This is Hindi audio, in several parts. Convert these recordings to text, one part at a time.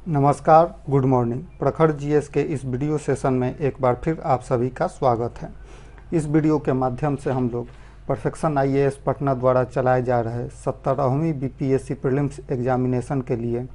नमस्कार, गुड मॉर्निंग। प्रखर जीएस के इस वीडियो सेशन में एक बार फिर आप सभी का स्वागत है। इस वीडियो के माध्यम से हम लोग परफेक्शन आईएएस पटना द्वारा चलाए जा रहे 17वीं बीपीएससी प्रीलिम्स एग्जामिनेशन के लिए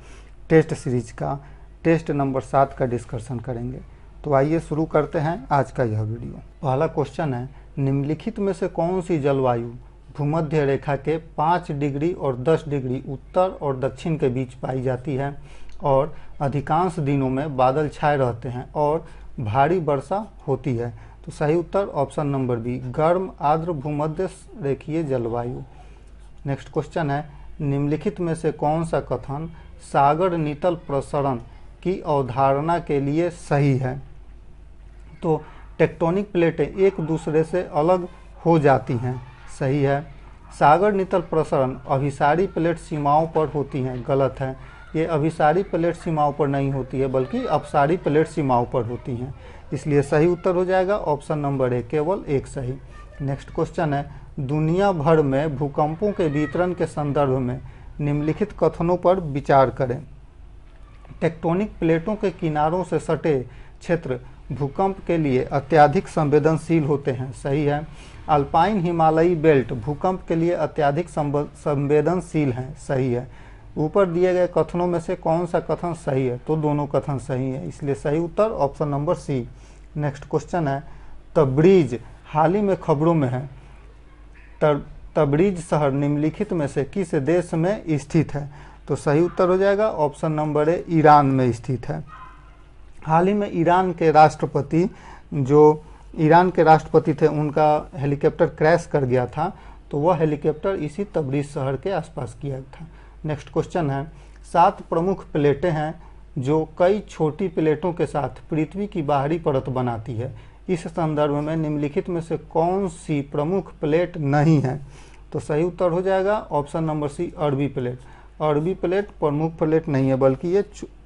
टेस्ट सीरीज का टेस्ट नंबर 7 का डिस्कशन करेंगे। तो आइए शुरू करते हैं आज का यह वीडियो। पहला क्वेश्चन है, निम्नलिखित में से कौन सी जलवायु भूमध्य रेखा के 5 डिग्री और 10 डिग्री उत्तर और दक्षिण के बीच पाई जाती है और अधिकांश दिनों में बादल छाए रहते हैं और भारी वर्षा होती है? तो सही उत्तर ऑप्शन नंबर बी, गर्म आर्द्र भूमध्य रेखीय जलवायु। नेक्स्ट क्वेश्चन है, निम्नलिखित में से कौन सा कथन सागर नितल प्रसरण की अवधारणा के लिए सही है? तो टेक्टोनिक प्लेटें एक दूसरे से अलग हो जाती हैं, सही है। सागर नितल प्रसरण अभिसारी प्लेट सीमाओं पर होती हैं, गलत है। ये अभिसारी प्लेट सीमाओं पर नहीं होती है बल्कि अपसारी प्लेट सीमाओं पर होती हैं, इसलिए सही उत्तर हो जाएगा ऑप्शन नंबर ए, केवल एक सही। नेक्स्ट क्वेश्चन है, दुनिया भर में भूकंपों के वितरण के संदर्भ में निम्नलिखित कथनों पर विचार करें। टेक्टोनिक प्लेटों के किनारों से सटे क्षेत्र भूकंप के लिए अत्यधिक संवेदनशील होते हैं, सही है। अल्पाइन हिमालयी बेल्ट भूकंप के लिए अत्यधिक संवेदनशील हैं, सही है। ऊपर दिए गए कथनों में से कौन सा कथन सही है? तो दोनों कथन सही है, इसलिए सही उत्तर option number C. Next question है, तब्रीज हाल ही में खबरों में है। तब्रीज शहर निम्नलिखित में से किस देश में स्थित है? तो सही उत्तर हो जाएगा ऑप्शन नंबर ए, ईरान में स्थित है। हाल ही में ईरान के राष्ट्रपति थे, उनका हेलीकॉप्टर क्रैश कर गया था, तो वह हेलीकॉप्टर इसी तब्रीज शहर के आसपास किया था। नेक्स्ट क्वेश्चन है, 7 प्रमुख प्लेटें हैं जो कई छोटी प्लेटों के साथ पृथ्वी की बाहरी परत बनाती है। इस संदर्भ में निम्नलिखित में से कौन सी प्रमुख प्लेट नहीं है? तो सही उत्तर हो जाएगा ऑप्शन नंबर सी, अरबी प्लेट। अरबी प्लेट प्रमुख प्लेट नहीं है बल्कि ये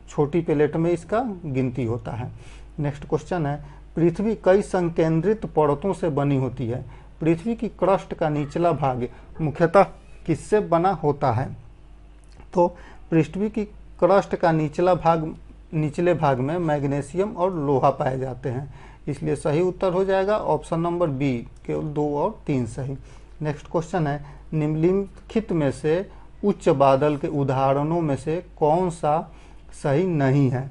छोटी प्लेट में इसका गिनती होता है। नेक्स्ट क्वेश्चन है, पृथ्वी कई संकेंद्रित परतों से बनी होती है। पृथ्वी की क्रस्ट का निचला भाग मुख्यतः किससे बना होता है? तो पृथ्वी की क्रस्ट का निचले भाग में मैग्नीशियम और लोहा पाए जाते हैं, इसलिए सही उत्तर हो जाएगा ऑप्शन नंबर बी, केवल 2 और 3 सही। नेक्स्ट क्वेश्चन है, निम्नलिखित में से उच्च बादल के उदाहरणों में से कौन सा सही नहीं है?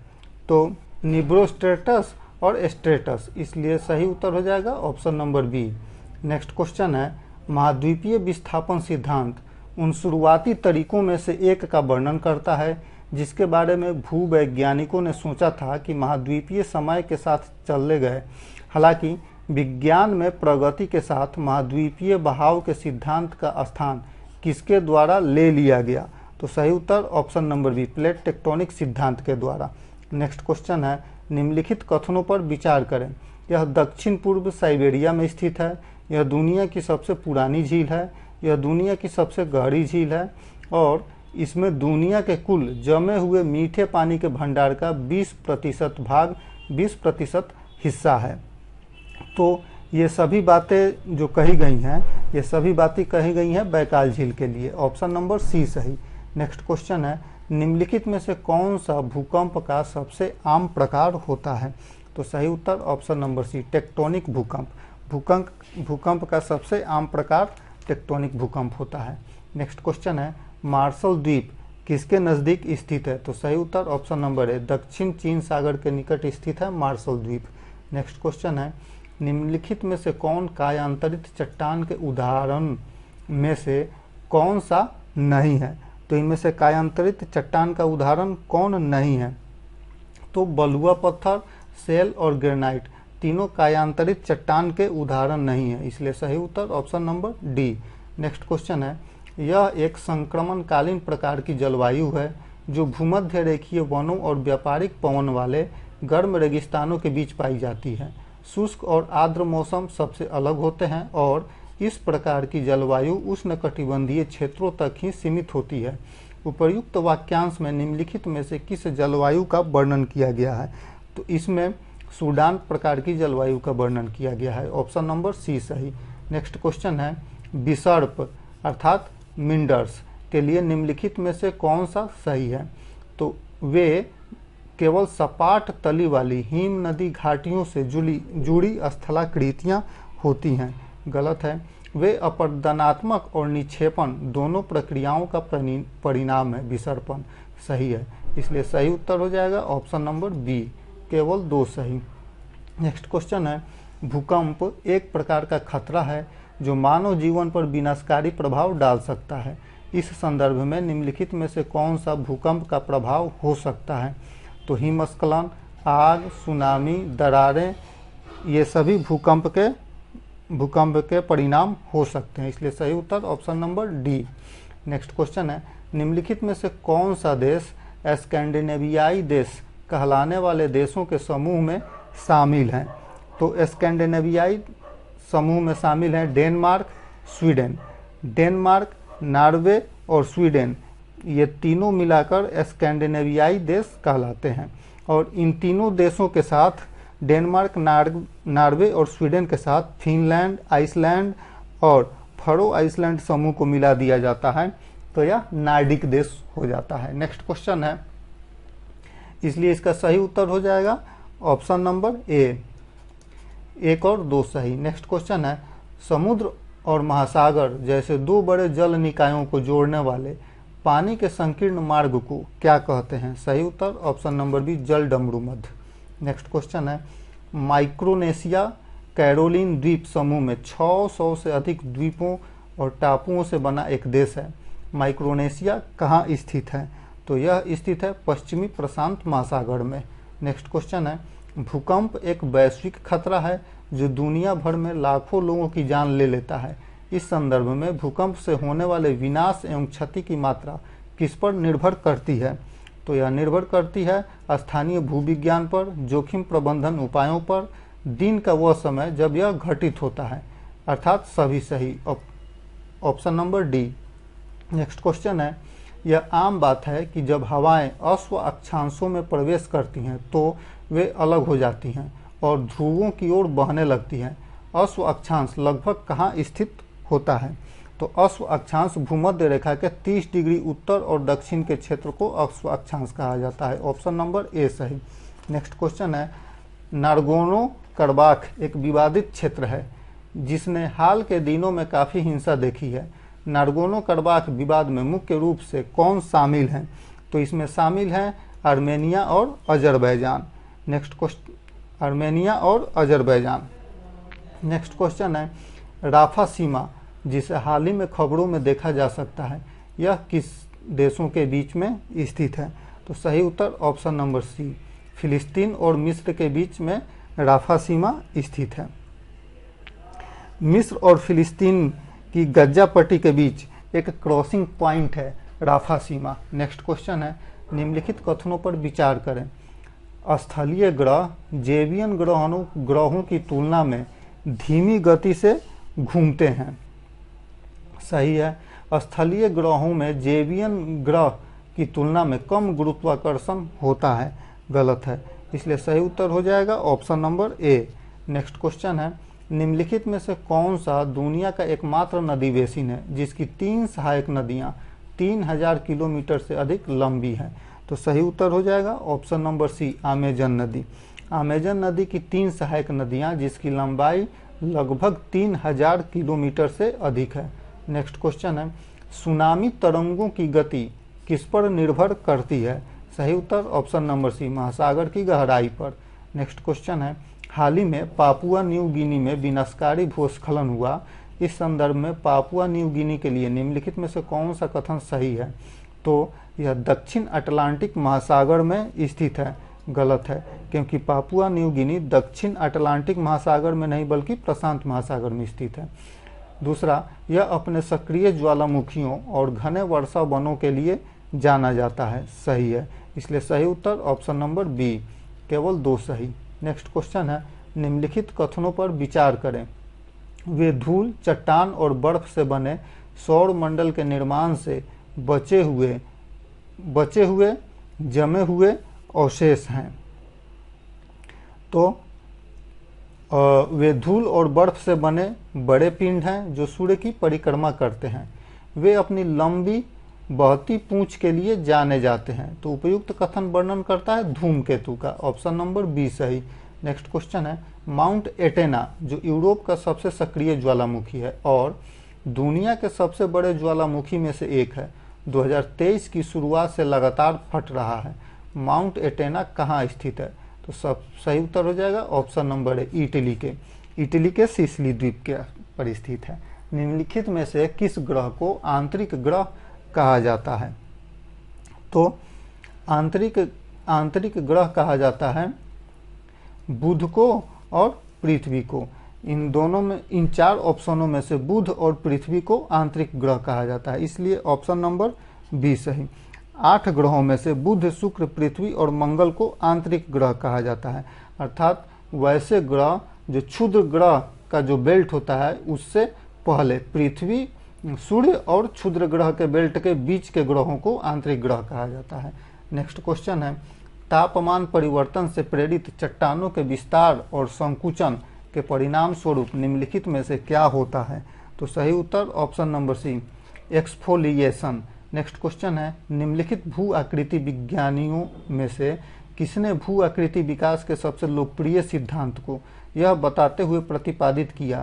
तो निब्रोस्ट्रेटस और स्ट्रेटस, इसलिए सही उत्तर हो जाएगा option number B. Next question है, महाद्वीपीय विस्थापन सिद्धांत उन शुरुआती तरीकों में से एक का वर्णन करता है जिसके बारे में भूवैज्ञानिकों ने सोचा था कि महाद्वीपीय समय के साथ चले गए। हालांकि विज्ञान में प्रगति के साथ महाद्वीपीय बहाव के सिद्धांत का स्थान किसके द्वारा ले लिया गया? तो सही उत्तर option number B, plate tectonic सिद्धांत के द्वारा। नेक्स्ट क्वेश्चन है, निम्नलिखित कथनों पर विचार करें। यह दक्षिण पूर्व साइबेरिया में स्थित है, यह दुनिया की सबसे पुरानी झील है, यह दुनिया की सबसे गहरी झील है और इसमें दुनिया के कुल जमे हुए मीठे पानी के भंडार का 20% हिस्सा है। तो ये सभी बातें जो कही गई हैं, ये सभी बातें कही गई हैं बैकाल झील के लिए, ऑप्शन नंबर सी सही। नेक्स्ट क्वेश्चन है, निम्नलिखित में से कौन सा भूकंप का सबसे आम प्रकार होता है? तो सही उत्तर ऑप्शन नंबर सी, टेक्टोनिक भूकंप। भूकंप का सबसे आम प्रकार टेक्टोनिक भूकंप होता है। नेक्स्ट क्वेश्चन है, मार्शल द्वीप किसके नज़दीक स्थित है? तो सही उत्तर ऑप्शन नंबर ए, दक्षिण चीन सागर के निकट स्थित है मार्शल द्वीप। नेक्स्ट क्वेश्चन है, निम्नलिखित में से कौन कायांतरित चट्टान के उदाहरण में से कौन सा नहीं है? तो इनमें से कायांतरित चट्टान का उदाहरण कौन नहीं है? तो बलुआ पत्थर, सेल और ग्रेनाइट तीनों कायांतरित चट्टान के उदाहरण नहीं है, इसलिए सही उत्तर option number D. Next question है, यह एक संक्रमणकालीन प्रकार की जलवायु है जो भूमध्य रेखीय वनों और व्यापारिक पवन वाले गर्म रेगिस्तानों के बीच पाई जाती है। शुष्क और आर्द्र मौसम सबसे अलग होते हैं और इस प्रकार की जलवायु उष्णकटिबंधीय क्षेत्रों तक ही सीमित होती है। उपर्युक्त वाक्यांश में निम्नलिखित में से किस जलवायु का वर्णन किया गया है? तो इसमें सूडान प्रकार की जलवायु का वर्णन किया गया है, ऑप्शन नंबर सी सही। नेक्स्ट क्वेश्चन है, विसर्प अर्थात मिंडर्स के लिए निम्नलिखित में से कौन सा सही है? तो वे केवल सपाट तली वाली हिम नदी घाटियों से जुड़ी स्थलाकृतियाँ होती हैं। गलत है। वे अपरदनात्मक और निक्षेपण दोनों प्रक्रियाओं का परिणाम है विसर्पण। सही है, इसलिए सही उत्तर हो जाएगा ऑप्शन नंबर बी, केवल 2 सही। नेक्स्ट क्वेश्चन है, भूकंप एक प्रकार का खतरा है जो मानव जीवन पर विनाशकारी प्रभाव डाल सकता है। इस संदर्भ में निम्नलिखित में से कौन सा भूकंप का प्रभाव हो सकता है? तो हिमस्खलन, आग, सुनामी, दरारें, ये सभी भूकंप के परिणाम हो सकते हैं, इसलिए सही उत्तर option number D. Next question है, निम्नलिखित में से कौन सा देश स्कैंडिनेवियाई देश कहलाने वाले देशों के समूह में शामिल हैं? तो स्कैंडिनेवियाई समूह में शामिल हैं डेनमार्क, स्वीडन। डेनमार्क, नॉर्वे और स्वीडन, ये तीनों मिलाकर स्कैंडिनेवियाई देश कहलाते हैं। और इन तीनों देशों के साथ डेनमार्क, नॉर्वे और स्वीडन के साथ फिनलैंड, आइसलैंड और फरो आइसलैंड समूह को मिला दिया जाता है, तो यह नार्डिक देश हो जाता है। नेक्स्ट क्वेश्चन है, इसलिए इसका सही उत्तर हो जाएगा ऑप्शन नंबर ए, 1 और 2 सही। नेक्स्ट क्वेश्चन है, समुद्र और महासागर जैसे 2 बड़े जल निकायों को जोड़ने वाले पानी के संकीर्ण मार्ग को क्या कहते हैं? सही उत्तर ऑप्शन नंबर बी, जल डमरू मध्य। नेक्स्ट क्वेश्चन है, माइक्रोनेशिया कैरोलिन द्वीप समूह में 600 से अधिक द्वीपों और टापुओं से बना एक देश है। माइक्रोनेशिया कहाँ स्थित है? तो यह स्थित है पश्चिमी प्रशांत महासागर में। नेक्स्ट क्वेश्चन है, भूकंप एक वैश्विक खतरा है जो दुनिया भर में लाखों लोगों की जान ले लेता है। इस संदर्भ में भूकंप से होने वाले विनाश एवं क्षति की मात्रा किस पर निर्भर करती है? तो यह निर्भर करती है स्थानीय भूविज्ञान पर, जोखिम प्रबंधन उपायों पर, दिन का वह समय जब यह घटित होता है, अर्थात सभी सही, option number D. Next question है, यह आम बात है कि जब हवाएं अश्व अक्षांशों में प्रवेश करती हैं तो वे अलग हो जाती हैं और ध्रुवों की ओर बहने लगती हैं। अश्व अक्षांश लगभग कहाँ स्थित होता है? तो अश्व अक्षांश भूमध्य रेखा के 30 डिग्री उत्तर और दक्षिण के क्षेत्र को अश्व अक्षांश कहा जाता है, ऑप्शन नंबर ए सही। नेक्स्ट क्वेश्चन है, नारगोनो करबाख एक विवादित क्षेत्र है जिसने हाल के दिनों में काफ़ी हिंसा देखी है। नारगोनो करबाख विवाद में मुख्य रूप से कौन शामिल हैं? तो इसमें शामिल हैं आर्मेनिया और अजरबैजान। नेक्स्ट क्वेश्चन, आर्मेनिया और अजरबैजान। नेक्स्ट क्वेश्चन है, राफा सीमा जिसे हाल ही में खबरों में देखा जा सकता है, यह किस देशों के बीच में स्थित है? तो सही उत्तर ऑप्शन नंबर सी, फिलिस्तीन और मिस्र के बीच में राफा सीमा स्थित है। मिस्र और फिलिस्तीन की गज्जा पट्टी के बीच एक क्रॉसिंग पॉइंट है राफा सीमा। नेक्स्ट क्वेश्चन है, निम्नलिखित कथनों पर विचार करें। स्थलीय ग्रह जेवियन ग्रहों की तुलना में धीमी गति से घूमते हैं। सही है, स्थलीय ग्रहों में जेवियन ग्रह की तुलना में कम गुरुत्वाकर्षण होता है। गलत है, इसलिए सही उत्तर हो जाएगा option number A. Next question है, निम्नलिखित में से कौन सा दुनिया का एकमात्र नदी बेसिन है जिसकी 3 सहायक नदियां 3000 किलोमीटर से अधिक लंबी हैं? तो सही उत्तर हो जाएगा ऑप्शन नंबर सी, अमेजन नदी। अमेजन नदी की 3 सहायक नदियां जिसकी लंबाई लगभग 3000 किलोमीटर से अधिक है। नेक्स्ट क्वेश्चन है, सुनामी तरंगों की गति किस पर निर्भर करती है? सही उत्तर ऑप्शन नंबर सी, महासागर की गहराई पर। नेक्स्ट क्वेश्चन है, हाल ही में पापुआ न्यू गिनी में विनाशकारी भूस्खलन हुआ। इस संदर्भ में पापुआ न्यू गिनी के लिए निम्नलिखित में से कौन सा कथन सही है? तो यह दक्षिण अटलांटिक महासागर में स्थित है। गलत है, क्योंकि पापुआ न्यू गिनी दक्षिण अटलांटिक महासागर में नहीं बल्कि प्रशांत महासागर में स्थित है। दूसरा, यह अपने सक्रिय ज्वालामुखियों और घने वर्षा वनों के लिए जाना जाता है। सही है, इसलिए सही उत्तर ऑप्शन नंबर बी, केवल 2 सही। नेक्स्ट क्वेश्चन है, निम्नलिखित कथनों पर विचार करें। वे धूल, चट्टान और बर्फ से बने सौर मंडल के निर्माण से बचे हुए जमे हुए अवशेष हैं। तो वे धूल और बर्फ से बने बड़े पिंड हैं जो सूर्य की परिक्रमा करते हैं। वे अपनी लंबी बहती पूंछ के लिए जाने जाते हैं। तो उपयुक्त कथन वर्णन करता है धूमकेतु का, ऑप्शन नंबर बी सही। नेक्स्ट क्वेश्चन है, माउंट एटेना जो यूरोप का सबसे सक्रिय ज्वालामुखी है और दुनिया के सबसे बड़े ज्वालामुखी में से एक है, 2023 की शुरुआत से लगातार फट रहा है। माउंट एटेना कहाँ स्थित है? तो सब सही उत्तर हो जाएगा ऑप्शन नंबर है इटली के सिसिली द्वीप के पर स्थित है। निम्नलिखित में से किस ग्रह को आंतरिक ग्रह कहा जाता है? तो आंतरिक ग्रह कहा जाता है बुध को और पृथ्वी को। इन चार ऑप्शनों में से बुध और पृथ्वी को आंतरिक ग्रह कहा जाता है, इसलिए ऑप्शन नंबर बी सही। 8 ग्रहों में से बुध, शुक्र, पृथ्वी और मंगल को आंतरिक ग्रह कहा जाता है, अर्थात वैसे ग्रह जो क्षुद्र ग्रह का जो बेल्ट होता है उससे पहले पृथ्वी, सूर्य और क्षुद्र ग्रह के बेल्ट के बीच के ग्रहों को आंतरिक ग्रह कहा जाता है। नेक्स्ट क्वेश्चन है, तापमान परिवर्तन से प्रेरित चट्टानों के विस्तार और संकुचन के परिणाम स्वरूप निम्नलिखित में से क्या होता है? तो सही उत्तर option number C, exfoliation. Next question है, निम्नलिखित भू आकृति विज्ञानियों में से किसने भू आकृति विकास के सबसे लोकप्रिय सिद्धांत को यह बताते हुए प्रतिपादित किया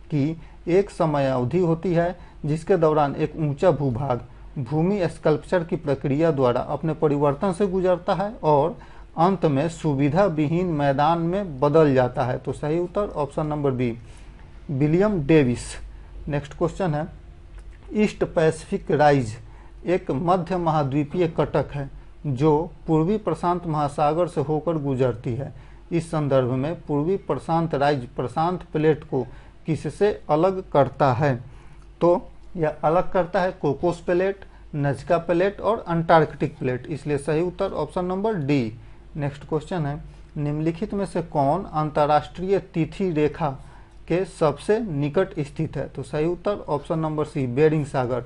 कि एक समय अवधि होती है जिसके दौरान एक ऊंचा भूभाग भूमि स्कल्पचर की प्रक्रिया द्वारा अपने परिवर्तन से गुजरता है और अंत में सुविधा विहीन मैदान में बदल जाता है? तो सही उत्तर option number B, William Davis. Next question है, ईस्ट पैसिफिक राइज एक मध्य महाद्वीपीय कटक है जो पूर्वी प्रशांत महासागर से होकर गुजरती है। इस संदर्भ में पूर्वी प्रशांत राइज प्रशांत प्लेट को किससे अलग करता है? तो यह अलग करता है कोकोस प्लेट, नजका प्लेट और अंटार्कटिक प्लेट, इसलिए सही उत्तर option number D. Next question है, निम्नलिखित में से कौन अंतर्राष्ट्रीय तिथि रेखा के सबसे निकट स्थित है? तो सही उत्तर ऑप्शन नंबर सी, बेरिंग सागर।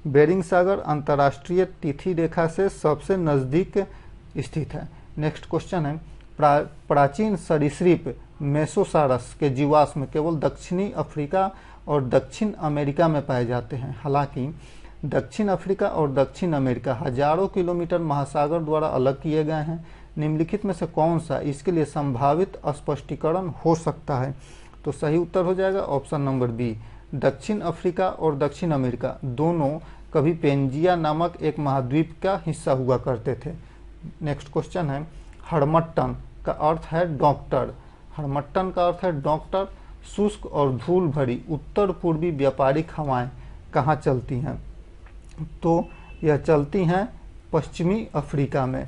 बेरिंग सागर अंतर्राष्ट्रीय तिथि रेखा से सबसे नजदीक स्थित है। नेक्स्ट क्वेश्चन है, प्राचीन सरीसृप मेसोसारस के जीवाश्म केवल दक्षिणी अफ्रीका और दक्षिण अमेरिका में पाए जाते हैं। हालांकि दक्षिण अफ्रीका और दक्षिण अमेरिका हजारों किलोमीटर महासागर द्वारा अलग किए गए हैं। निम्नलिखित में से कौन सा इसके लिए संभावित स्पष्टीकरण हो सकता है? तो सही उत्तर हो जाएगा ऑप्शन नंबर बी, दक्षिण अफ्रीका और दक्षिण अमेरिका दोनों कभी पेंजिया नामक एक महाद्वीप का हिस्सा हुआ करते थे। नेक्स्ट क्वेश्चन है, हड़मट्टन का अर्थ है डॉक्टर। हड़मट्टन का अर्थ है डॉक्टर। शुष्क और धूल भरी उत्तर पूर्वी व्यापारिक हवाएं कहाँ चलती हैं? तो यह चलती हैं पश्चिमी अफ्रीका में।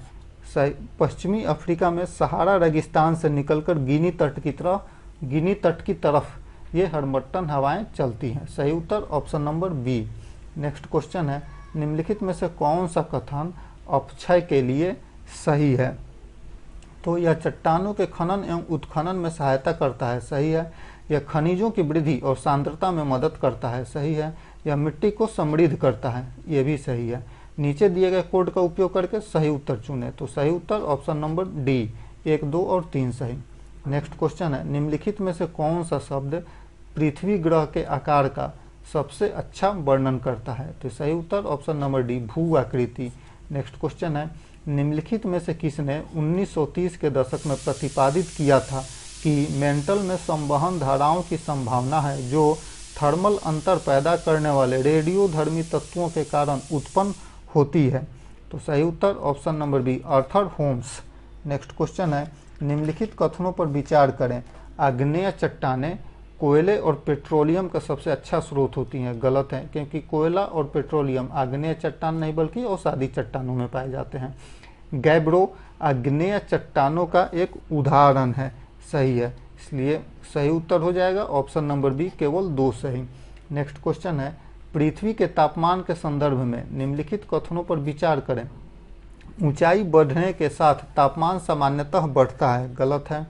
पश्चिमी अफ्रीका में सहारा रेगिस्तान से निकलकर गिनी तट की तरफ ये हड़मट्टन हवाएं चलती हैं। सही उत्तर option number B. Next question है, निम्नलिखित में से कौन सा कथन अपक्षय के लिए सही है? तो यह चट्टानों के खनन एवं उत्खनन में सहायता करता है, सही है। यह खनिजों की वृद्धि और सांद्रता में मदद करता है, सही है। यह मिट्टी को समृद्ध करता है, यह भी सही है। नीचे दिए गए कोड का उपयोग करके सही उत्तर चुने, तो सही उत्तर ऑप्शन नंबर डी, 1, 2 और 3 सही। नेक्स्ट क्वेश्चन है, निम्नलिखित में से कौन सा शब्द पृथ्वी ग्रह के आकार का सबसे अच्छा वर्णन करता है? तो सही उत्तर ऑप्शन नंबर डी, भू आकृति। नेक्स्ट क्वेश्चन है, निम्नलिखित में से किसने 1930 के दशक में प्रतिपादित किया था कि मेंटल में संवहन धाराओं की संभावना है जो थर्मल अंतर पैदा करने वाले रेडियोधर्मी तत्वों के कारण उत्पन्न होती है? तो सही उत्तर option number B, Arthur Holmes. Next question है, निम्नलिखित कथनों पर विचार करें। आग्नेय चट्टानें कोयले और पेट्रोलियम का सबसे अच्छा स्रोत होती हैं। गलत है, क्योंकि कोयला और पेट्रोलियम आग्नेय चट्टान नहीं बल्कि अवसादी चट्टानों में पाए जाते हैं। गैब्रो आग्नेय चट्टानों का एक उदाहरण है, सही है, इसलिए सही उत्तर हो जाएगा ऑप्शन नंबर बी, केवल 2 सही। नेक्स्ट क्वेश्चन है, पृथ्वी के तापमान के संदर्भ में निम्नलिखित कथनों पर विचार करें। ऊंचाई बढ़ने के साथ तापमान सामान्यतः बढ़ता है। गलत है।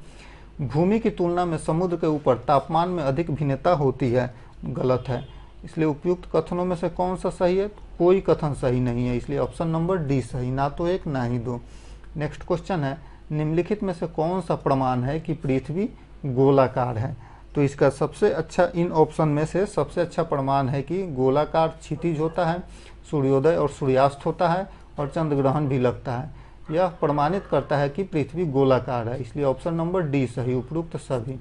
भूमि की तुलना में समुद्र के ऊपर तापमान में अधिक भिन्नता होती है। गलत है। इसलिए उपयुक्त कथनों में से कौन सा सही है? कोई कथन सही नहीं है, इसलिए ऑप्शन नंबर डी सही, ना तो 1 ना ही 2। नेक्स्ट क्वेश्चन है, निम्नलिखित में से कौन सा प्रमाण है कि पृथ्वी गोलाकार है? तो इसका सबसे अच्छा इन ऑप्शन में से सबसे अच्छा प्रमाण है कि गोलाकार क्षितिज होता है, सूर्योदय और सूर्यास्त होता है और चंद्र ग्रहण भी लगता है। यह प्रमाणित करता है कि पृथ्वी गोलाकार है, इसलिए ऑप्शन नंबर डी सही, उपरोक्त सभी।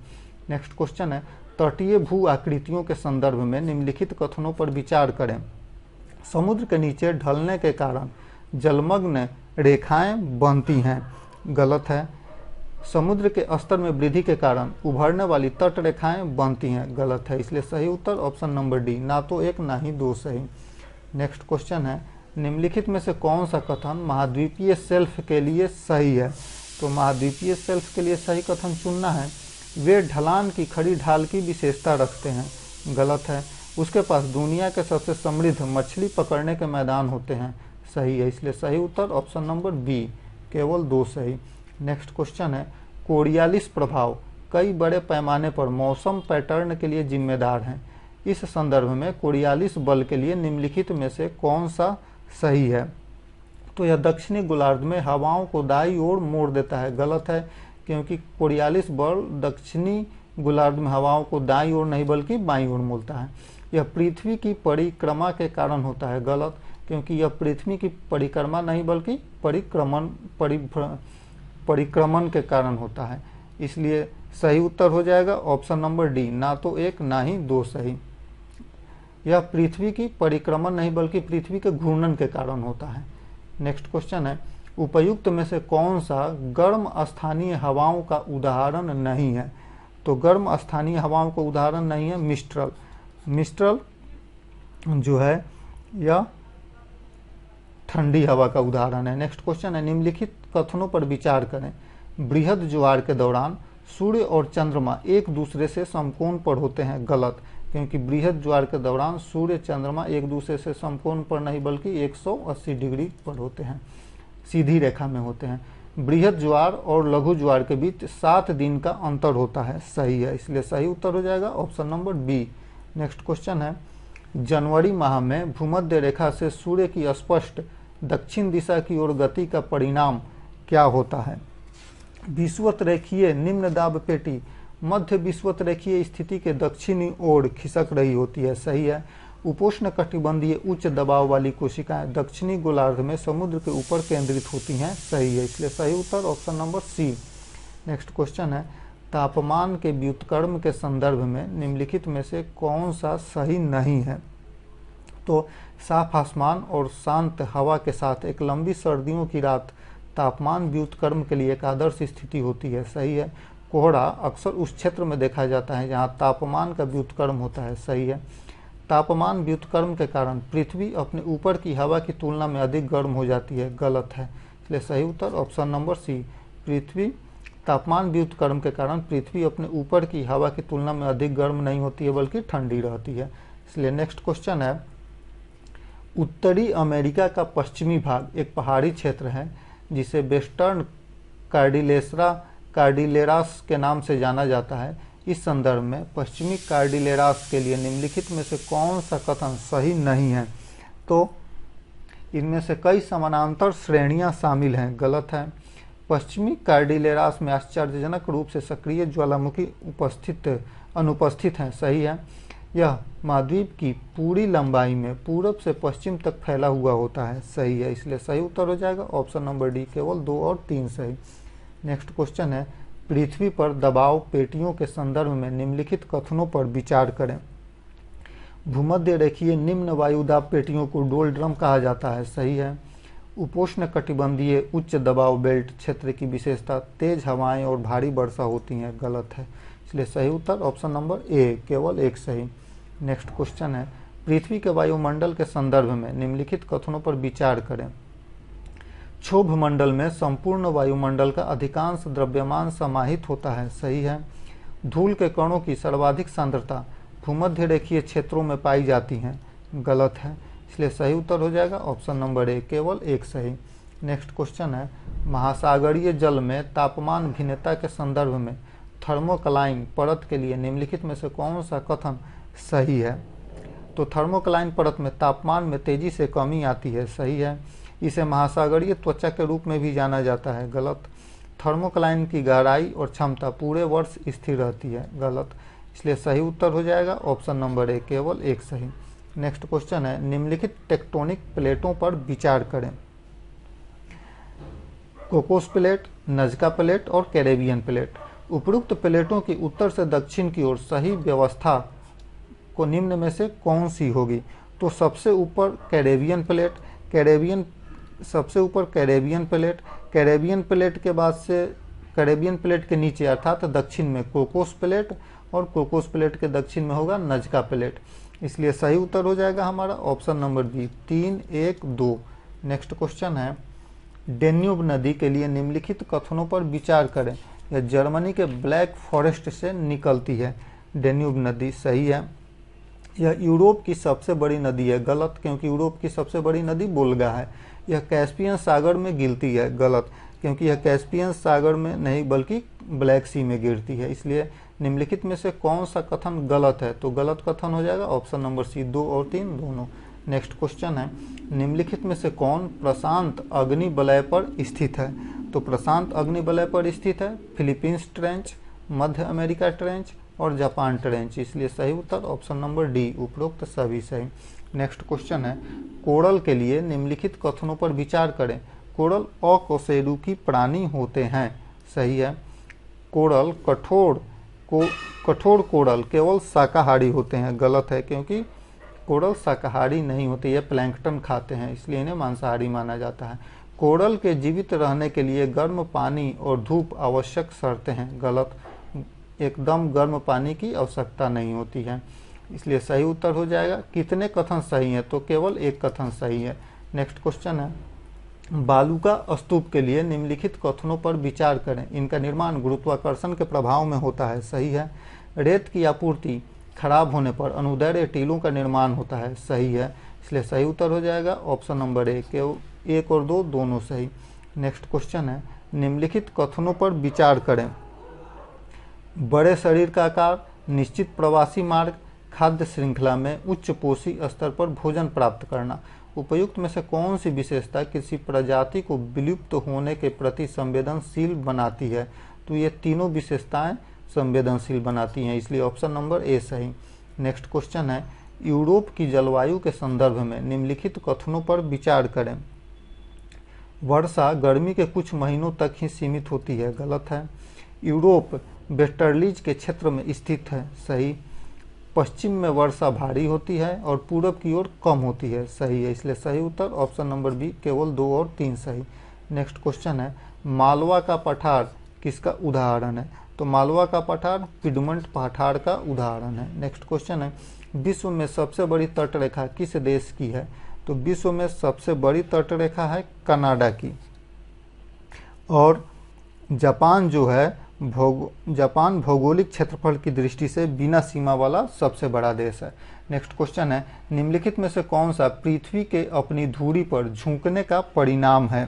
नेक्स्ट क्वेश्चन है, तटीय भू आकृतियों के संदर्भ में निम्नलिखित कथनों पर विचार करें। समुद्र के नीचे ढलने के कारण जलमग्न रेखाएं बनती हैं, गलत है। समुद्र के स्तर में वृद्धि के कारण उभरने वाली तट रेखाएं बनती हैं, गलत है, इसलिए सही उत्तर ऑप्शन नंबर डी, ना तो एक ना ही दो सही। नेक्स्ट क्वेश्चन है, निम्नलिखित में से कौन सा कथन महाद्वीपीय शेल्फ के लिए सही है। तो महाद्वीपीय शेल्फ के लिए सही कथन चुनना है, वे ढलान की खड़ी ढाल की विशेषता रखते हैं, गलत है। उसके पास दुनिया के सबसे समृद्ध मछली पकड़ने के मैदान होते हैं, सही है, इसलिए सही उत्तर ऑप्शन नंबर बी, केवल दो सही। नेक्स्ट क्वेश्चन है, कोरियालिस प्रभाव कई बड़े पैमाने पर मौसम पैटर्न के लिए जिम्मेदार हैं। इस संदर्भ में कोरियालिस बल के लिए निम्नलिखित में से कौन सा सही है। तो यह दक्षिणी गोलार्ध में हवाओं को दाईं ओर मोड़ देता है, गलत है, क्योंकि कोरियालिस बल दक्षिणी गोलार्ध में हवाओं को दाईं ओर नहीं बल्कि बाईं ओर मोड़ता है। यह पृथ्वी की परिक्रमा के कारण होता है, गलत, क्योंकि यह पृथ्वी की परिक्रमा नहीं बल्कि परिक्रमण के कारण होता है, इसलिए सही उत्तर हो जाएगा ऑप्शन नंबर डी, ना तो एक ना ही दो सही। यह पृथ्वी की परिक्रमण नहीं बल्कि पृथ्वी के घूर्णन के कारण होता है। नेक्स्ट क्वेश्चन है, उपर्युक्त में से कौन सा गर्म स्थानीय हवाओं का उदाहरण नहीं है। तो गर्म स्थानीय हवाओं का उदाहरण नहीं है मिस्ट्रल। मिस्ट्रल जो है यह ठंडी हवा का उदाहरण है। नेक्स्ट क्वेश्चन है, निम्नलिखित कथनों पर विचार करें। बृहद ज्वार के दौरान सूर्य और चंद्रमा एक दूसरे से समकोण पर होते हैं, गलत, क्योंकि बृहद ज्वार के दौरान सूर्य चंद्रमा एक दूसरे से समकोण पर नहीं बल्कि 180 डिग्री पर होते हैं, सीधी रेखा में होते हैं। बृहद ज्वार और लघु ज्वार के बीच 7 दिन का अंतर होता है, सही है, इसलिए सही उत्तर हो जाएगा option number B. Next question है, जनवरी माह में भूमध्य रेखा से सूर्य की स्पष्ट दक्षिण दिशा की ओर गति का परिणाम क्या होता है। विषुवत रेखीय निम्न दाब पेटी मध्य विषुवत रेखीय स्थिति के दक्षिणी ओर खिसक रही होती है, सही है। उपोष्ण कटिबंधीय उच्च दबाव वाली कोशिकाएं दक्षिणी गोलार्ध में समुद्र के ऊपर केंद्रित होती हैं, सही है, इसलिए सही उत्तर option number C. Next question है, तापमान के व्युत्क्रम के संदर्भ में निम्नलिखित में से कौन सा सही नहीं है। तो साफ आसमान और शांत हवा के साथ एक लंबी सर्दियों की रात तापमान व्युत्क्रम के लिए एक आदर्श स्थिति होती है, सही है। कोहरा अक्सर उस क्षेत्र में देखा जाता है जहां तापमान का व्युत्क्रम होता है, सही है। तापमान व्युत्क्रम के कारण पृथ्वी अपने ऊपर की हवा की तुलना में अधिक गर्म हो जाती है, गलत है, इसलिए सही उत्तर ऑप्शन नंबर सी। पृथ्वी तापमान व्युत्क्रम के कारण पृथ्वी अपने ऊपर की हवा की तुलना में अधिक गर्म नहीं होती है बल्कि ठंडी रहती है, इसलिए नेक्स्ट क्वेश्चन है, उत्तरी अमेरिका का पश्चिमी भाग एक पहाड़ी क्षेत्र है जिसे वेस्टर्न कार्डिलेरास के नाम से जाना जाता है। इस संदर्भ में पश्चिमी कार्डिलेरास के लिए निम्नलिखित में से कौन सा कथन सही नहीं है। तो इनमें से कई समानांतर श्रेणियां शामिल हैं, गलत है। पश्चिमी कार्डिलेरास में आश्चर्यजनक रूप से सक्रिय ज्वालामुखी अनुपस्थित हैं, सही है। यह महाद्वीप की पूरी लंबाई में पूरब से पश्चिम तक फैला हुआ होता है, सही है, इसलिए सही उत्तर हो जाएगा ऑप्शन नंबर डी, केवल 2 और 3 सही। नेक्स्ट क्वेश्चन है, पृथ्वी पर दबाव पेटियों के संदर्भ में निम्नलिखित कथनों पर विचार करें। भूमध्य रेखीय निम्न वायुदाब पेटियों को डोल ड्रम कहा जाता है, सही है। उपोष्ण कटिबंधीय उच्च दबाव बेल्ट क्षेत्र की विशेषता तेज हवाएं और भारी वर्षा होती हैं, गलत है, इसलिए सही उत्तर ऑप्शन नंबर ए, केवल 1 सही। नेक्स्ट क्वेश्चन है, पृथ्वी के वायुमंडल के संदर्भ में निम्नलिखित कथनों पर विचार करें। क्षोभ मंडल में संपूर्ण वायुमंडल का अधिकांश द्रव्यमान समाहित होता है, सही है। धूल के कणों की सर्वाधिक सांद्रता भूमध्य रेखीय क्षेत्रों में पाई जाती है, गलत है, इसलिए सही उत्तर हो जाएगा ऑप्शन नंबर ए, केवल 1 सही। नेक्स्ट क्वेश्चन है, महासागरीय जल में तापमान भिन्नता के संदर्भ में थर्मोक्लाइन परत के लिए निम्नलिखित में से कौन सा कथन सही है। तो थर्मोक्लाइन परत में तापमान में तेजी से कमी आती है, सही है। इसे महासागरीय त्वचा के रूप में भी जाना जाता है, गलत। थर्मोक्लाइन की गहराई और क्षमता पूरे वर्ष स्थिर रहती है, गलत। इसलिए सही उत्तर हो जाएगा ऑप्शन नंबर ए, केवल एक सही। नेक्स्ट क्वेश्चन है, निम्नलिखित टेक्टोनिक प्लेटों पर विचार करें। कोकोस प्लेट, नजका प्लेट और कैरेबियन प्लेट। उपरोक्त प्लेटों की उत्तर से दक्षिण की ओर सही व्यवस्था को निम्न में से कौन सी होगी? तो सबसे ऊपर कैरेबियन प्लेट, सबसे ऊपर कैरेबियन प्लेट, कैरेबियन प्लेट के बाद से कैरेबियन प्लेट के नीचे अर्थात दक्षिण में कोकोस प्लेट, और कोकोस प्लेट के दक्षिण में होगा नजका प्लेट। इसलिए सही उत्तर हो जाएगा हमारा option number B, 3, 1, 2। Next question है, डेन्यूब नदी के लिए निम्नलिखित कथनों पर विचार करें। यह जर्मनी के ब्लैक फॉरेस्ट से निकलती है। डेन्यूब नदी सही है। यह यूरोप की सबसे बड़ी नदी है, गलत, क्योंकि यूरोप की सबसे बड़ी नदी वोल्गा है। यह कैस्पियन सागर में गिरती है, गलत, क्योंकि यह कैस्पियन सागर में नहीं बल्कि ब्लैक सी में गिरती है। इसलिए निम्नलिखित में से कौन सा कथन गलत है? तो गलत कथन हो जाएगा ऑप्शन नंबर सी, 2 और 3 दोनों। नेक्स्ट क्वेश्चन है, निम्नलिखित में से कौन प्रशांत अग्नि वलय पर स्थित है? तो प्रशांत अग्नि वलय पर स्थित है फिलीपींस ट्रेंच, मध्य अमेरिका ट्रेंच और जापान ट्रेंच। इसलिए सही उत्तर ऑप्शन नंबर डी, उपरोक्त सभी सही। नेक्स्ट क्वेश्चन है, कोरल के लिए निम्नलिखित कथनों पर विचार करें। कोरल अकशेरुकी प्राणी होते हैं, सही है। कोरल कठोर कोरल केवल शाकाहारी होते हैं, गलत है, क्योंकि कोरल शाकाहारी नहीं होते, ये प्लैंकटन खाते हैं, इसलिए इन्हें मांसाहारी माना जाता है। कोरल के जीवित रहने के लिए गर्म पानी और धूप आवश्यक शर्तें हैं, गलत, एकदम गर्म पानी की आवश्यकता नहीं होती है। इसलिए सही उत्तर हो जाएगा। कितने कथन सही हैं? तो केवल एक कथन सही है। नेक्स्ट क्वेश्चन है, बालूका स्तूप के लिए निम्नलिखित कथनों पर विचार करें। इनका निर्माण गुरुत्वाकर्षण के प्रभाव में होता है, सही है। रेत की आपूर्ति खराब होने पर अनुदैर्घ्य टीलों का निर्माण होता है, सही है। इसलिए सही उत्तर हो जाएगा ऑप्शन नंबर ए, के 1 और 2 दोनों सही। नेक्स्ट क्वेश्चन है, निम्नलिखित कथनों पर विचार करें। बड़े शरीर का आकार, निश्चित प्रवासी मार्ग, खाद्य श्रृंखला में उच्च पोषी स्तर पर भोजन प्राप्त करना। उपयुक्त में से कौन सी विशेषता किसी प्रजाति को विलुप्त होने के प्रति संवेदनशील बनाती है? तो ये तीनों विशेषताएं संवेदनशील बनाती हैं, इसलिए ऑप्शन नंबर ए सही। नेक्स्ट क्वेश्चन है, यूरोप की जलवायु के संदर्भ में निम्नलिखित कथनों पर विचार करें। वर्षा गर्मी के कुछ महीनों तक ही सीमित होती है, गलत है। यूरोप वेस्टर्लीज के क्षेत्र में स्थित है, सही। पश्चिम में वर्षा भारी होती है और पूरब की ओर कम होती है, सही है। इसलिए सही उत्तर ऑप्शन नंबर बी, केवल 2 और 3 सही। नेक्स्ट क्वेश्चन है, मालवा का पठार किसका उदाहरण है? तो मालवा का पठार पिडमंट पठार का उदाहरण है। नेक्स्ट क्वेश्चन है, विश्व में सबसे बड़ी तटरेखा किस देश की है? तो विश्व में सबसे बड़ी तटरेखा है कनाडा की, और जापान जो है जापान भौगोलिक क्षेत्रफल की दृष्टि से बिना सीमा वाला सबसे बड़ा देश है। नेक्स्ट क्वेश्चन है, निम्नलिखित में से कौन सा पृथ्वी के अपनी धुरी पर झुकने का परिणाम है?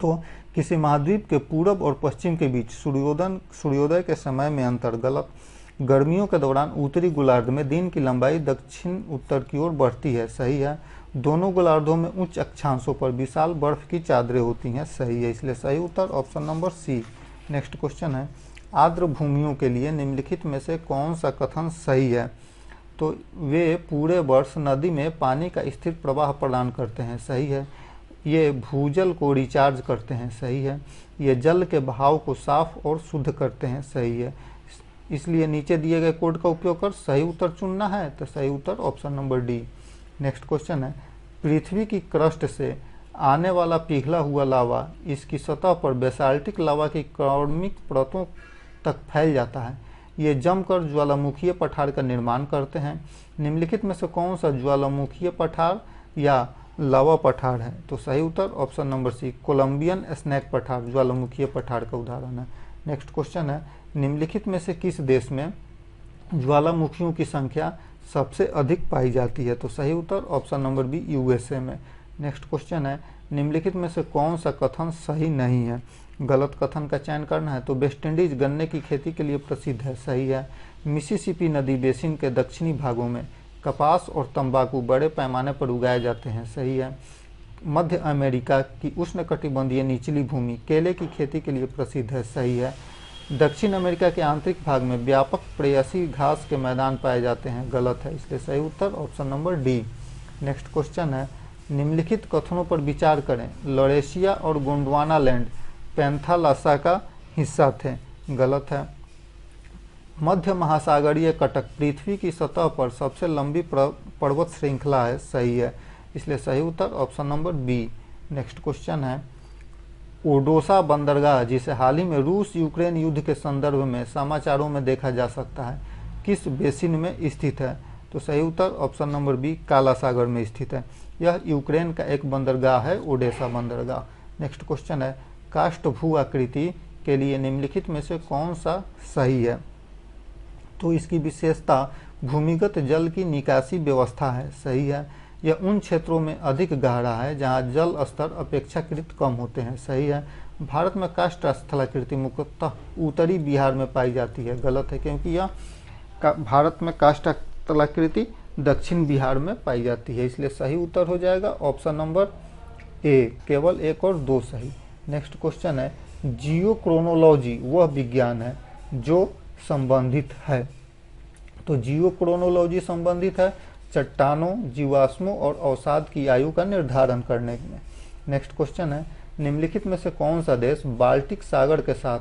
तो किसी महाद्वीप के पूरब और पश्चिम के बीच सूर्योदय के समय में अंतर, गलत। गर्मियों के दौरान उत्तरी गोलार्ध में दिन की लंबाई दक्षिण उत्तर की ओर बढ़ती है, सही है। दोनों गोलार्धों में उच्च अक्षांशों पर विशाल बर्फ की चादरें होती हैं, सही है। इसलिए सही उत्तर option number C. Next question है, आर्द्र भूमियों के लिए निम्नलिखित में से कौन सा कथन सही है? तो वे पूरे वर्ष नदी में पानी का स्थिर प्रवाह प्रदान करते हैं, सही है। ये भूजल को रिचार्ज करते हैं, सही है। ये जल के बहाव को साफ और शुद्ध करते हैं, सही है। इसलिए नीचे दिए गए कोड का उपयोग कर सही उत्तर चुनना है, तो सही उत्तर option number D. Next question है, पृथ्वी की क्रस्ट से आने वाला पिघला हुआ लावा इसकी सतह पर बेसाल्टिक लावा की क्रॉर्मिक परतों तक फैल जाता है। ये जमकर ज्वालामुखीय पठार का निर्माण करते हैं। निम्नलिखित में से कौन सा ज्वालामुखीय पठार या लावा पठार है? तो सही उत्तर option number C, Columbian snake पठार ज्वालामुखीय पठार का उदाहरण है। नेक्स्ट क्वेश्चन है, निम्नलिखित में से किस देश में ज्वालामुखियों की संख्या सबसे अधिक पाई जाती है? तो सही उत्तर ऑप्शन नंबर बी, यूएसए में। नेक्स्ट क्वेश्चन है, निम्नलिखित में से कौन सा कथन सही नहीं है? गलत कथन का चयन करना है। तो वेस्ट इंडीज गन्ने की खेती के लिए प्रसिद्ध है, सही है। मिसिसिपी नदी बेसिन के दक्षिणी भागों में कपास और तंबाकू बड़े पैमाने पर उगाए जाते हैं, सही है। मध्य अमेरिका की उष्णकटिबंधीय निचली भूमि केले की खेती के लिए प्रसिद्ध है, सही है। दक्षिण अमेरिका के आंतरिक भाग में व्यापक प्रेयसी घास के मैदान पाए जाते हैं, गलत है, इसलिए सही उत्तर option number D. Next question है, निम्नलिखित कथनों पर विचार करें। लॉरेशिया और गोंडवाना लैंड पैंथालासा का हिस्सा थे, गलत है। मध्य महासागरीय कटक पृथ्वी की सतह पर सबसे लंबी पर्वत श्रृंखला है, सही है, इसलिए सही उत्तर option number B. Next question है, ओडोसा बंदरगाह जिसे हाल ही में रूस यूक्रेन युद्ध के संदर्भ में समाचारों में देखा जा सकता है, किस बेसिन में स्थित है? तो सही उत्तर ऑप्शन नंबर बी, काला सागर में स्थित है। यह यूक्रेन का एक बंदरगाह है, ओडेसा बंदरगाह। नेक्स्ट क्वेश्चन है, काष्ठ भू आकृति के लिए निम्नलिखित में से कौन सा सही है? तो इसकी विशेषता भूमिगत जल की निकासी व्यवस्था है, सही है। यह उन क्षेत्रों में अधिक गहरा है जहां जल स्तर अपेक्षाकृत कम होते हैं, सही है। भारत में काष्ठ स्थलाकृति मुख्यतः उत्तरी बिहार में पाई जाती है, गलत है, क्योंकि यह भारत में काष्ठ स्थलाकृति दक्षिण बिहार में पाई जाती है, इसलिए सही उत्तर हो जाएगा ऑप्शन नंबर ए, केवल एक और दो सही। नेक्स्ट क्वेश्चन है, जियोक्रोनोलॉजी वह विज्ञान है जो संबंधित है। तो जियोक्रोनोलॉजी संबंधित है चट्टानों, जीवाश्मों और अवसाद की आयु का निर्धारण करने में। नेक्स्ट क्वेश्चन है, निम्नलिखित में से कौन सा देश बाल्टिक सागर के साथ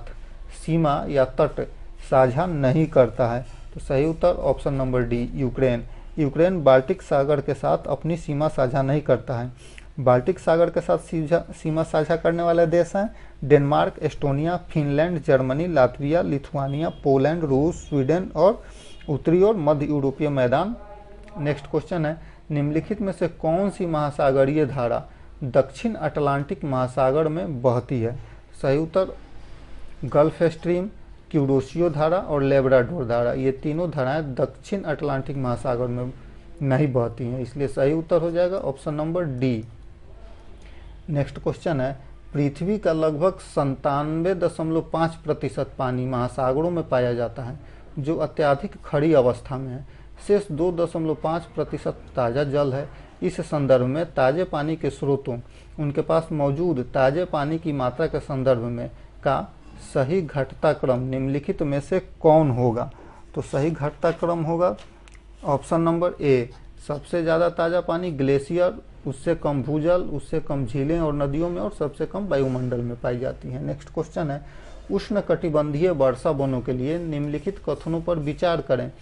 सीमा या तट साझा नहीं करता है? तो सही उत्तर option number D, Ukraine. Ukraine Baltic सागर के साथ अपनी सीमा साझा नहीं करता है। बाल्टिक सागर के साथ सीमा साझा करने वाले देश हैं Denmark, Estonia, Finland, Germany, Latvia, Lithuania, Poland, रूस, स्वीडन और उत्तरी और मध्य यूरोपीय मैदान। नेक्स्ट क्वेश्चन है, निम्नलिखित में से कौन सी महासागरीय धारा दक्षिण अटलांटिक महासागर में बहती है? सही उत्तर गल्फ स्ट्रीम, क्यूरोसियो धारा और लेब्राडोर धारा, ये तीनों धाराएं दक्षिण अटलांटिक महासागर में नहीं बहती हैं, इसलिए सही उत्तर हो जाएगा option number D. Next question है, पृथ्वी का लगभग 97.5% पानी महासागरों में पाया जाता है जो अत्यधिक खड़ी अवस्था में है। शेष 2.5% ताज़ा जल है। इस संदर्भ में ताज़े पानी के स्रोतों, उनके पास मौजूद ताज़े पानी की मात्रा के संदर्भ में का सही घटता क्रम निम्नलिखित में से कौन होगा? तो सही घटता क्रम होगा ऑप्शन नंबर ए, सबसे ज़्यादा ताज़ा पानी ग्लेशियर, उससे कम भूजल, उससे कम झीलें और नदियों में और सबसे कम वायुमंडल में पाई जाती हैं। नेक्स्ट क्वेश्चन है, उष्णकटिबंधीय वर्षा वनों के लिए निम्नलिखित कथनों पर विचार करें।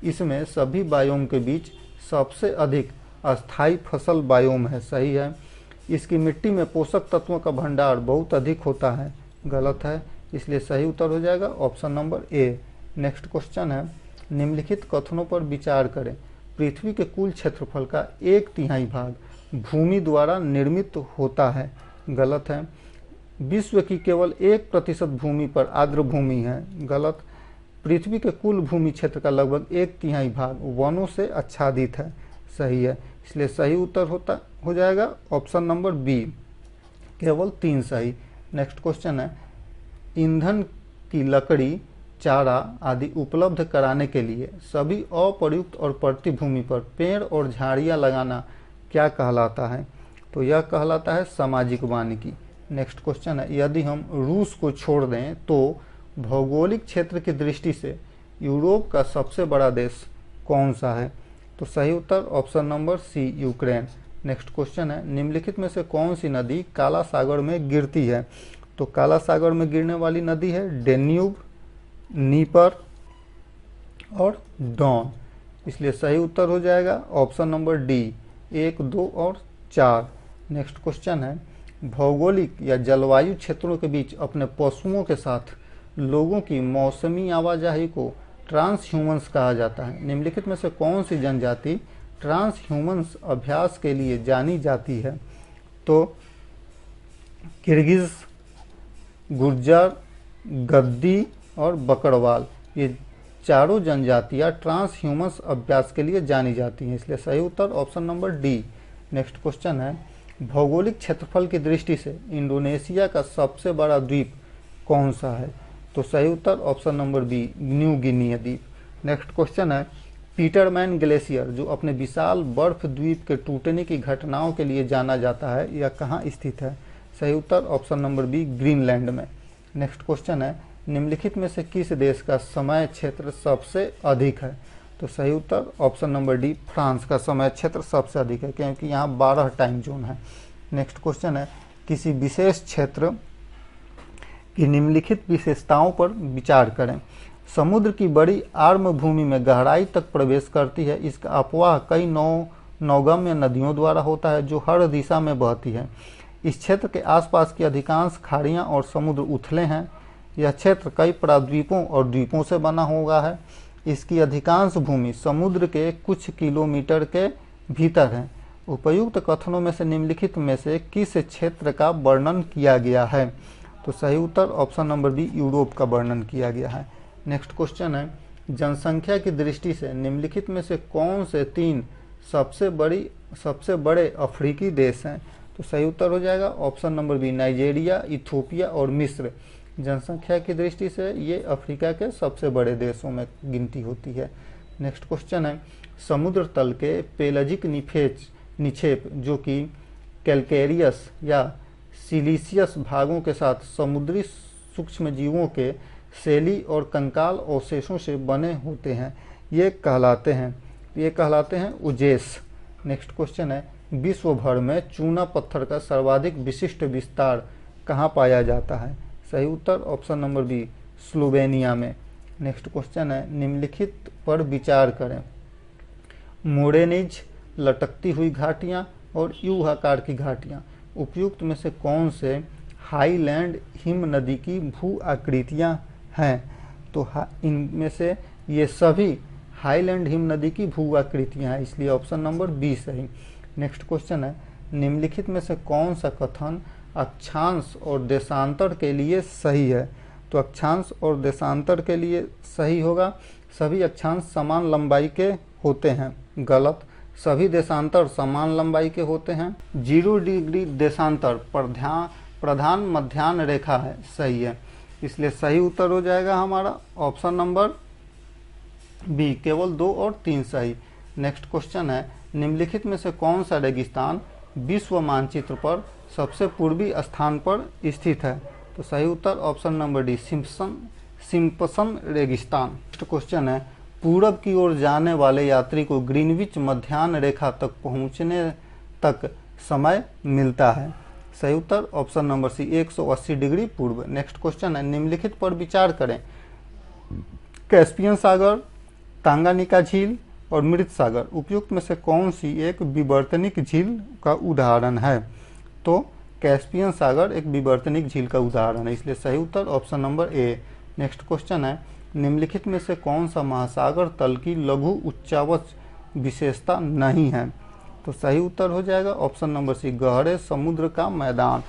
इसमें सभी बायोम के बीच सबसे अधिक अस्थायी फसल बायोम है, सही है। इसकी मिट्टी में पोषक तत्वों का भंडार बहुत अधिक होता है, गलत है, इसलिए सही उत्तर हो जाएगा option number A. Next question है, निम्नलिखित कथनों पर विचार करें। पृथ्वी के कुल क्षेत्रफल का 1/3 भाग भूमि द्वारा निर्मित होता है, गलत है। विश्व की केवल 1% भूमि पर आर्द्र भूमि है, गलत। पृथ्वी के कुल भूमि क्षेत्र का लगभग 1/3 भाग वनों से आच्छादित है, सही है, इसलिए सही उत्तर हो जाएगा ऑप्शन नंबर बी, केवल 3 सही। नेक्स्ट क्वेश्चन है, ईंधन की लकड़ी, चारा आदि उपलब्ध कराने के लिए सभी अप्रयुक्त और पड़ती भूमि पर पेड़ और झाड़ियां लगाना क्या कहलाता है? तो यह कहलाता है सामाजिक वानिकी। नेक्स्ट क्वेश्चन है, यदि हम रूस को छोड़ दें तो भौगोलिक क्षेत्र की दृष्टि से यूरोप का सबसे बड़ा देश कौन सा है? तो सही उत्तर option number C, Ukraine. Next question है, निम्नलिखित में से कौन सी नदी काला सागर में गिरती है? तो काला सागर में गिरने वाली नदी है डेन्यूब, नीपर और डॉन, इसलिए सही उत्तर हो जाएगा ऑप्शन नंबर डी, 1, 2 और 4। नेक्स्ट क्वेश्चन है, भौगोलिक या जलवायु क्षेत्रों के बीच अपने पशुओं के साथ लोगों की मौसमी आवाजाही को ट्रांस ह्यूमंस कहा जाता है। निम्नलिखित में से कौन सी जनजाति ट्रांस ह्यूमंस अभ्यास के लिए जानी जाती है? तो किर्गिज, गुर्जर, गद्दी और बकरवाल, ये चारों जनजातियां ट्रांस ह्यूमंस अभ्यास के लिए जानी जाती हैं, इसलिए सही उत्तर option number D. Next question है, भौगोलिक क्षेत्रफल की दृष्टि से इंडोनेशिया का सबसे बड़ा द्वीप कौन सा है? तो सही उत्तर option number B, New Guinea द्वीप। नेक्स्ट क्वेश्चन है, पीटरमैन ग्लेशियर जो अपने विशाल बर्फ द्वीप के टूटने की घटनाओं के लिए जाना जाता है, यह कहाँ स्थित है? सही उत्तर ऑप्शन नंबर बी, ग्रीनलैंड में। नेक्स्ट क्वेश्चन है, निम्नलिखित में से किस देश का समय क्षेत्र सबसे अधिक है? तो सही उत्तर ऑप्शन नंबर डी, फ्रांस का समय क्षेत्र सबसे अधिक है, क्योंकि यहाँ 12 टाइम जोन है। नेक्स्ट क्वेश्चन है, किसी विशेष क्षेत्र की निम्नलिखित विशेषताओं पर विचार करें। समुद्र की बड़ी आर्म भूमि में गहराई तक प्रवेश करती है। इसका अपवाह कई नौगम्य नदियों द्वारा होता है जो हर दिशा में बहती है। इस क्षेत्र के आसपास की अधिकांश खाड़ियाँ और समुद्र उथले हैं। यह क्षेत्र कई प्राद्वीपों और द्वीपों से बना हुआ है। इसकी अधिकांश भूमि समुद्र के कुछ किलोमीटर के भीतर है। उपयुक्त कथनों में से निम्नलिखित में से किस क्षेत्र का वर्णन किया गया है? तो सही उत्तर ऑप्शन नंबर बी, यूरोप का वर्णन किया गया है। नेक्स्ट क्वेश्चन है, जनसंख्या की दृष्टि से निम्नलिखित में से कौन से 3 सबसे बड़े अफ्रीकी देश हैं? तो सही उत्तर हो जाएगा option number B, Nigeria, Ethiopia और मिस्र। जनसंख्या की दृष्टि से ये अफ्रीका के सबसे बड़े देशों में गिनती होती है। नेक्स्ट क्वेश्चन है, समुद्र तल के पेलजिक निक्षेप जो कि कैल्केरियस या सिलीसियस भागों के साथ समुद्री सूक्ष्म जीवों के शैली और कंकाल अवशेषों से बने होते हैं, ये कहलाते हैं उजेस। नेक्स्ट क्वेश्चन है, विश्व भर में चूना पत्थर का सर्वाधिक विशिष्ट विस्तार कहाँ पाया जाता है? सही उत्तर ऑप्शन नंबर बी, स्लोवेनिया में। नेक्स्ट क्वेश्चन है, निम्नलिखित पर विचार करें। मोरेनिज, लटकती हुई घाटियाँ और यू आकार की घाटियाँ, उपयुक्त में से कौन से हाईलैंड हिम नदी की भू आकृतियाँ हैं? तो इनमें से ये सभी हाईलैंड हिम नदी की भू आकृतियाँ हैं, इसलिए ऑप्शन नंबर बी सही। नेक्स्ट क्वेश्चन है, निम्नलिखित में से कौन सा कथन अक्षांश और देशांतर के लिए सही है? तो अक्षांश और देशांतर के लिए सही होगा, सभी अक्षांश समान लंबाई के होते हैं। गलत, सभी देशांतर समान लंबाई के होते हैं। 0 डिग्री देशांतर प्रधान मध्याह्न रेखा है, सही है, इसलिए सही उत्तर हो जाएगा हमारा ऑप्शन नंबर बी, केवल 2 और 3 सही। नेक्स्ट क्वेश्चन है, निम्नलिखित में से कौन सा रेगिस्तान विश्व मानचित्र पर सबसे पूर्वी स्थान पर स्थित है? तो सही उत्तर ऑप्शन नंबर डी, सिम्पसन रेगिस्तान। नेक्स्ट क्वेश्चन है, पूरब की ओर जाने वाले यात्री को ग्रीनविच मध्याह्न रेखा तक पहुंचने तक समय मिलता है। सही उत्तर ऑप्शन नंबर सी, 180 डिग्री पूर्व। नेक्स्ट क्वेश्चन है, निम्नलिखित पर विचार करें। कैस्पियन सागर, तांगानिका झील और मृत सागर, उपयुक्त में से कौन सी एक विवर्तनिक झील का उदाहरण है? तो कैस्पियन सागर एक विवर्तनिक झील का उदाहरण है, इसलिए सही उत्तर option number A. Next question है, निम्नलिखित में से कौन सा महासागर तल की लघु उच्चावच विशेषता नहीं है? तो सही उत्तर हो जाएगा ऑप्शन नंबर सी, गहरे समुद्र का मैदान।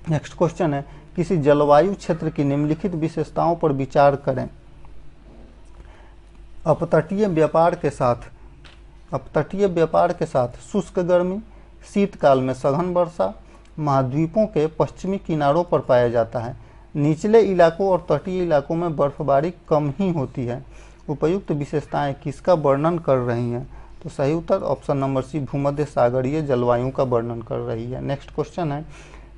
नेक्स्ट क्वेश्चन है, किसी जलवायु क्षेत्र की निम्नलिखित विशेषताओं पर विचार करें। अपतटीय व्यापार के साथ शुष्क गर्मी, शीतकाल में सघन वर्षा, महाद्वीपों के पश्चिमी किनारों पर पाया जाता है। निचले इलाकों और तटीय इलाकों में बर्फबारी कम ही होती है। उपयुक्त विशेषताएं किसका वर्णन कर रही हैं? तो सही उत्तर ऑप्शन नंबर सी, भूमध्य सागरीय जलवायु का वर्णन कर रही है। नेक्स्ट क्वेश्चन है,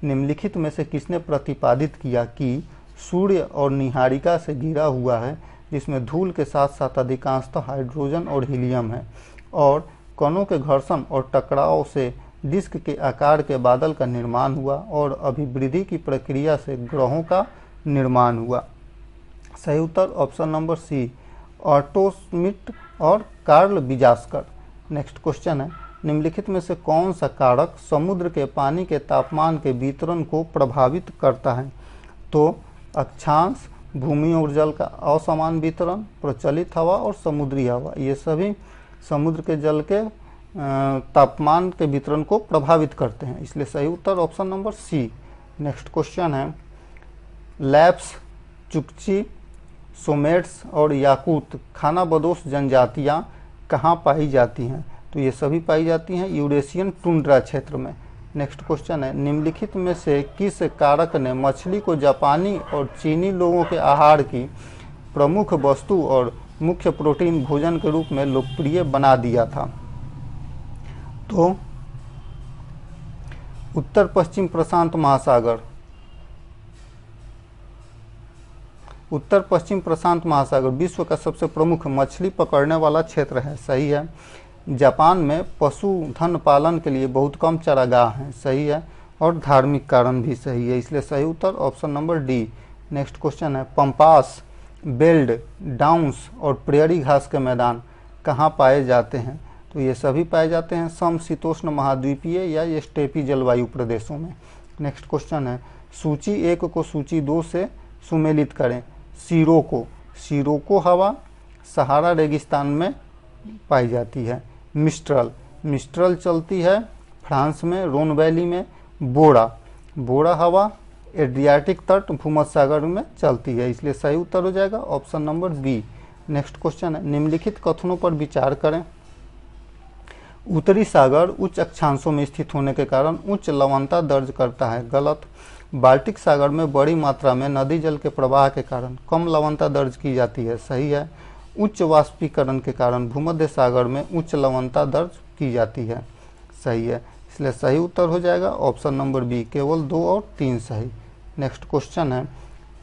निम्नलिखित में से किसने प्रतिपादित किया कि सूर्य और निहारिका से घिरा हुआ है, जिसमें धूल के साथ साथ अधिकांशतः हाइड्रोजन और हीलियम है, और कणों के घर्षण और टकराव से डिस्क के आकार के बादल का निर्माण हुआ और अभिवृद्धि की प्रक्रिया से ग्रहों का निर्माण हुआ? सही उत्तर option number C, Otto Schmidt और कार्ल बिजास्कर। नेक्स्ट क्वेश्चन है, निम्नलिखित में से कौन सा कारक समुद्र के पानी के तापमान के वितरण को प्रभावित करता है? तो अक्षांश, भूमि और जल का असमान वितरण, प्रचलित हवा और समुद्री हवा, ये सभी समुद्र के जल के तापमान के वितरण को प्रभावित करते हैं, इसलिए सही उत्तर option number C. Next question है, लैप्स, चुकची, सोमेट्स और याकूत खानाबदोश जनजातियां कहाँ पाई जाती हैं? तो ये सभी पाई जाती हैं यूरेशियन टुंड्रा क्षेत्र में। नेक्स्ट क्वेश्चन है, निम्नलिखित में से किस कारक ने मछली को जापानी और चीनी लोगों के आहार की प्रमुख वस्तु और मुख्य प्रोटीन भोजन के रूप में लोकप्रिय बना दिया था? तो उत्तर पश्चिम प्रशांत महासागर, उत्तर पश्चिम प्रशांत महासागर विश्व का सबसे प्रमुख मछली पकड़ने वाला क्षेत्र है, सही है। जापान में पशुधन पालन के लिए बहुत कम चारागाह हैं, सही है। और धार्मिक कारण भी सही है, इसलिए सही उत्तर option number D. Next question है, पंपास, बेल्ड, डाउन्स और प्रेयरी घास के मैदान कहाँ पाए जाते हैं? तो ये सभी पाए जाते हैं समशीतोष्ण महाद्वीपीय या स्टेपी जलवायु प्रदेशों में। नेक्स्ट क्वेश्चन है, सूची 1 को सूची 2 से सुमेलित करें। सिरोको हवा सहारा रेगिस्तान में पाई जाती है। मिस्ट्रल चलती है फ्रांस में रोन वैली में। बोरा हवा एड्रियाटिक तट भूमध्य सागर में चलती है, इसलिए सही उत्तर हो जाएगा option number B. Next question है, निम्नलिखित कथनों पर विचार करें। उत्तरी सागर उच्च अक्षांशों में स्थित होने के कारण उच्च लवणता दर्ज करता है, गलत। बाल्टिक सागर में बड़ी मात्रा में नदी जल के प्रवाह के कारण कम लवणता दर्ज की जाती है, सही है। उच्च वाष्पीकरण के कारण भूमध्य सागर में उच्च लवणता दर्ज की जाती है, सही है। इसलिए सही उत्तर हो जाएगा ऑप्शन नंबर बी, केवल 2 और 3 सही। नेक्स्ट क्वेश्चन है,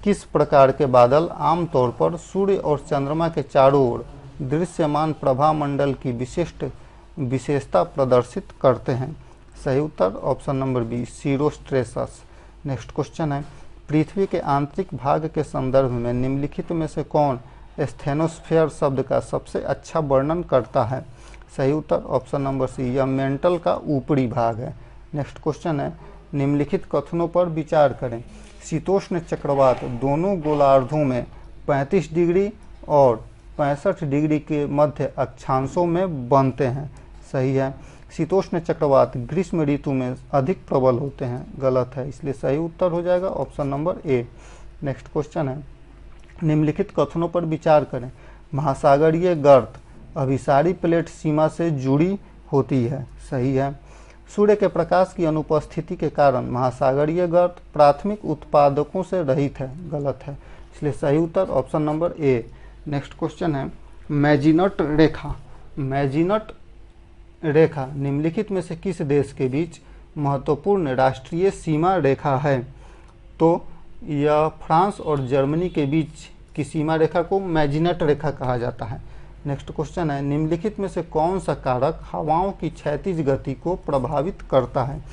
किस प्रकार के बादल आमतौर पर सूर्य और चंद्रमा के चारों ओर दृश्यमान प्रभा मंडल की विशेषता प्रदर्शित करते हैं? सही उत्तर ऑप्शन नंबर बी, सीरोस्ट्रेसस। नेक्स्ट क्वेश्चन है, पृथ्वी के आंतरिक भाग के संदर्भ में निम्नलिखित में से कौन स्थेनोस्फेयर शब्द का सबसे अच्छा वर्णन करता है? सही उत्तर ऑप्शन नंबर सी, यह मेंटल का ऊपरी भाग है। नेक्स्ट क्वेश्चन है, निम्नलिखित कथनों पर विचार करें। शीतोष्ण चक्रवात दोनों गोलार्धों में 35 डिग्री और 65 डिग्री के मध्य अक्षांशों में बनते हैं, सही है। शीतोष्ण चक्रवात ग्रीष्म ऋतु में अधिक प्रबल होते हैं, गलत है, इसलिए सही उत्तर हो जाएगा option number A. Next question है, निम्नलिखित कथनों पर विचार करें। महासागरीय गर्त अभिसारी प्लेट सीमा से जुड़ी होती है, सही है। सूर्य के प्रकाश की अनुपस्थिति के कारण महासागरीय गर्त प्राथमिक उत्पादकों से रहित है, गलत है, इसलिए सही उत्तर option number A. Next question है, मैजिनट रेखा निम्नलिखित में से किस देश के बीच महत्वपूर्ण राष्ट्रीय सीमा रेखा है? तो यह फ्रांस और जर्मनी के बीच की सीमा रेखा को मैजिनट रेखा कहा जाता है। नेक्स्ट क्वेश्चन है, निम्नलिखित में से कौन सा कारक हवाओं की क्षैतिज गति को प्रभावित करता है?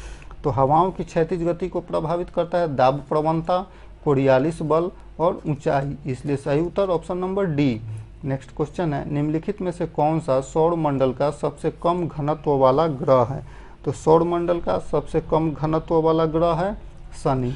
तो हवाओं की क्षैतिज गति को प्रभावित करता है दाब प्रवणता, कोरियालिस बल और ऊंचाई, इसलिए सही उत्तर option number D. Next question है, निम्नलिखित में से कौन सा सौर मंडल का सबसे कम घनत्व वाला ग्रह है? तो सौर मंडल का सबसे कम घनत्व वाला ग्रह है शनि।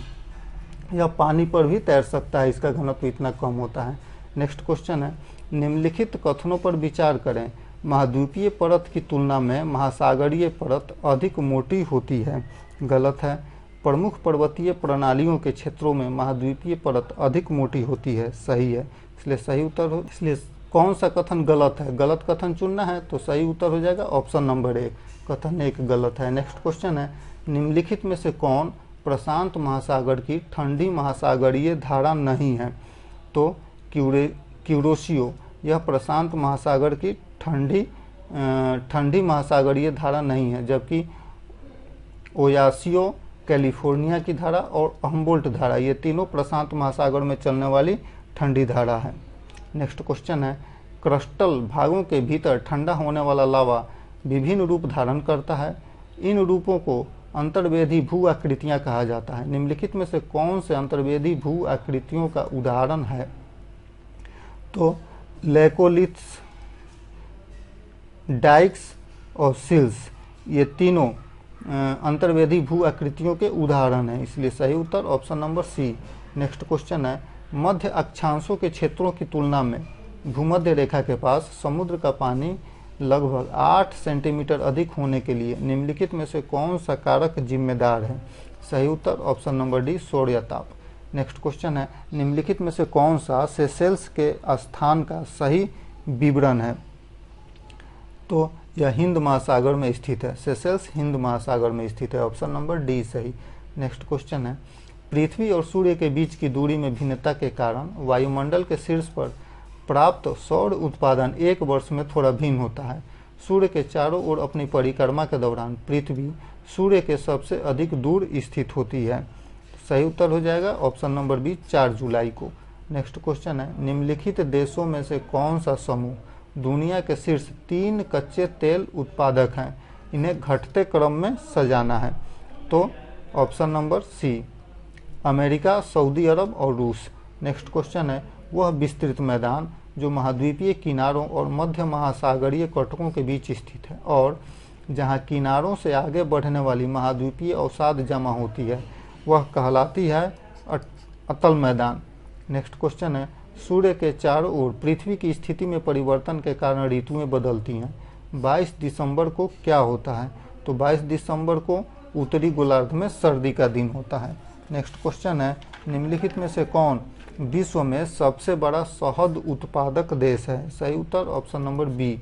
यह पानी पर भी तैर सकता है, इसका घनत्व इतना कम होता है। नेक्स्ट क्वेश्चन है, निम्नलिखित कथनों पर विचार करें। महाद्वीपीय परत की तुलना में महासागरीय परत अधिक मोटी होती है, गलत है। प्रमुख पर्वतीय प्रणालियों के क्षेत्रों में महाद्वीपीय परत अधिक मोटी होती है, सही है, इसलिए सही उत्तर हो। इसलिए कौन सा कथन गलत है? गलत कथन चुनना है तो सही उत्तर हो जाएगा ऑप्शन नंबर ए, कथन 1 गलत है। नेक्स्ट क्वेश्चन है, निम्नलिखित में से कौन प्रशांत महासागर की ठंडी महासागरीय धारा नहीं है? तो क्यूरोसियो यह प्रशांत महासागर की ठंडी महासागरीय धारा नहीं है, जबकि ओयासियो कैलिफोर्निया की धारा और हम्बोल्ट धारा ये तीनों प्रशांत महासागर में चलने वाली ठंडी धारा है। नेक्स्ट क्वेश्चन है, क्रिस्टल भागों के भीतर ठंडा होने वाला लावा विभिन्न रूप धारण करता है। इन रूपों को अंतर्वेधी भू आकृतियाँ कहा जाता है। निम्नलिखित में से कौन से अंतर्वेधी भू आकृतियों का उदाहरण है? तो लेकोलिथ्स, डाइक्स और सिल्स ये तीनों अंतर्वेधी भू आकृतियों के उदाहरण हैं, इसलिए सही उत्तर option number C. Next question है, मध्य अक्षांशों के क्षेत्रों की तुलना में भूमध्य रेखा के पास समुद्र का पानी लगभग 8 सेंटीमीटर अधिक होने के लिए निम्नलिखित में से कौन सा कारक जिम्मेदार है? सही उत्तर ऑप्शन नंबर डी, सौर्यताप। नेक्स्ट क्वेश्चन है, निम्नलिखित में से कौन सा सेशेल्स के स्थान का सही विवरण है? तो यह हिंद महासागर में स्थित है, सेशेल्स हिंद महासागर में स्थित है, ऑप्शन नंबर डी सही। नेक्स्ट क्वेश्चन है, पृथ्वी और सूर्य के बीच की दूरी में भिन्नता के कारण वायुमंडल के शीर्ष पर प्राप्त सौर उत्पादन 1 वर्ष में थोड़ा भिन्न होता है। सूर्य के चारों ओर अपनी परिक्रमा के दौरान पृथ्वी सूर्य के सबसे अधिक दूर स्थित होती है। सही उत्तर हो जाएगा ऑप्शन नंबर बी, 4 जुलाई को। नेक्स्ट क्वेश्चन है, निम्नलिखित देशों में से कौन सा समूह दुनिया के शीर्ष 3 कच्चे तेल उत्पादक हैं, इन्हें घटते क्रम में सजाना है। तो option number C, America, Saudi Arabia और रूस। नेक्स्ट क्वेश्चन है, वह विस्तृत मैदान जो महाद्वीपीय किनारों और मध्य महासागरीय कटकों के बीच स्थित है और जहां किनारों से आगे बढ़ने वाली महाद्वीपीय अवसाद जमा होती है, वह कहलाती है अतल मैदान। नेक्स्ट क्वेश्चन है, सूर्य के चारों ओर पृथ्वी की स्थिति में परिवर्तन के कारण ऋतुएं बदलती हैं। 22 दिसंबर को क्या होता है? तो 22 दिसंबर को उत्तरी गोलार्ध में सर्दी का दिन होता है। नेक्स्ट क्वेश्चन है, निम्नलिखित में से कौन विश्व में सबसे बड़ा शहद उत्पादक देश है? सही उत्तर ऑप्शन नंबर बी,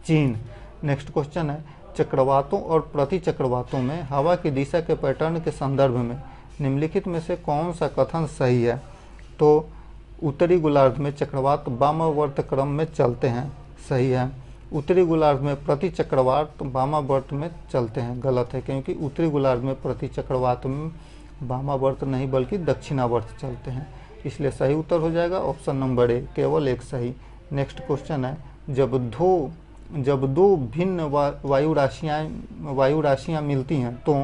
चीन। नेक्स्ट क्वेश्चन है, चक्रवातों और प्रति चक्रवातों में हवा की दिशा के पैटर्न के संदर्भ में निम्नलिखित में से कौन सा कथन सही है? तो उत्तरी गोलार्ध में चक्रवात वामावर्त क्रम में चलते हैं, सही है। उत्तरी गोलार्ध में प्रति चक्रवात वामावर्त में चलते हैं, गलत है, क्योंकि उत्तरी गोलार्ध में प्रति चक्रवात में वामावर्त नहीं बल्कि दक्षिणावर्त चलते हैं, इसलिए सही उत्तर हो जाएगा ऑप्शन नंबर ए, केवल एक सही। नेक्स्ट क्वेश्चन है, जब दो भिन्न वायु राशियाँ मिलती हैं तो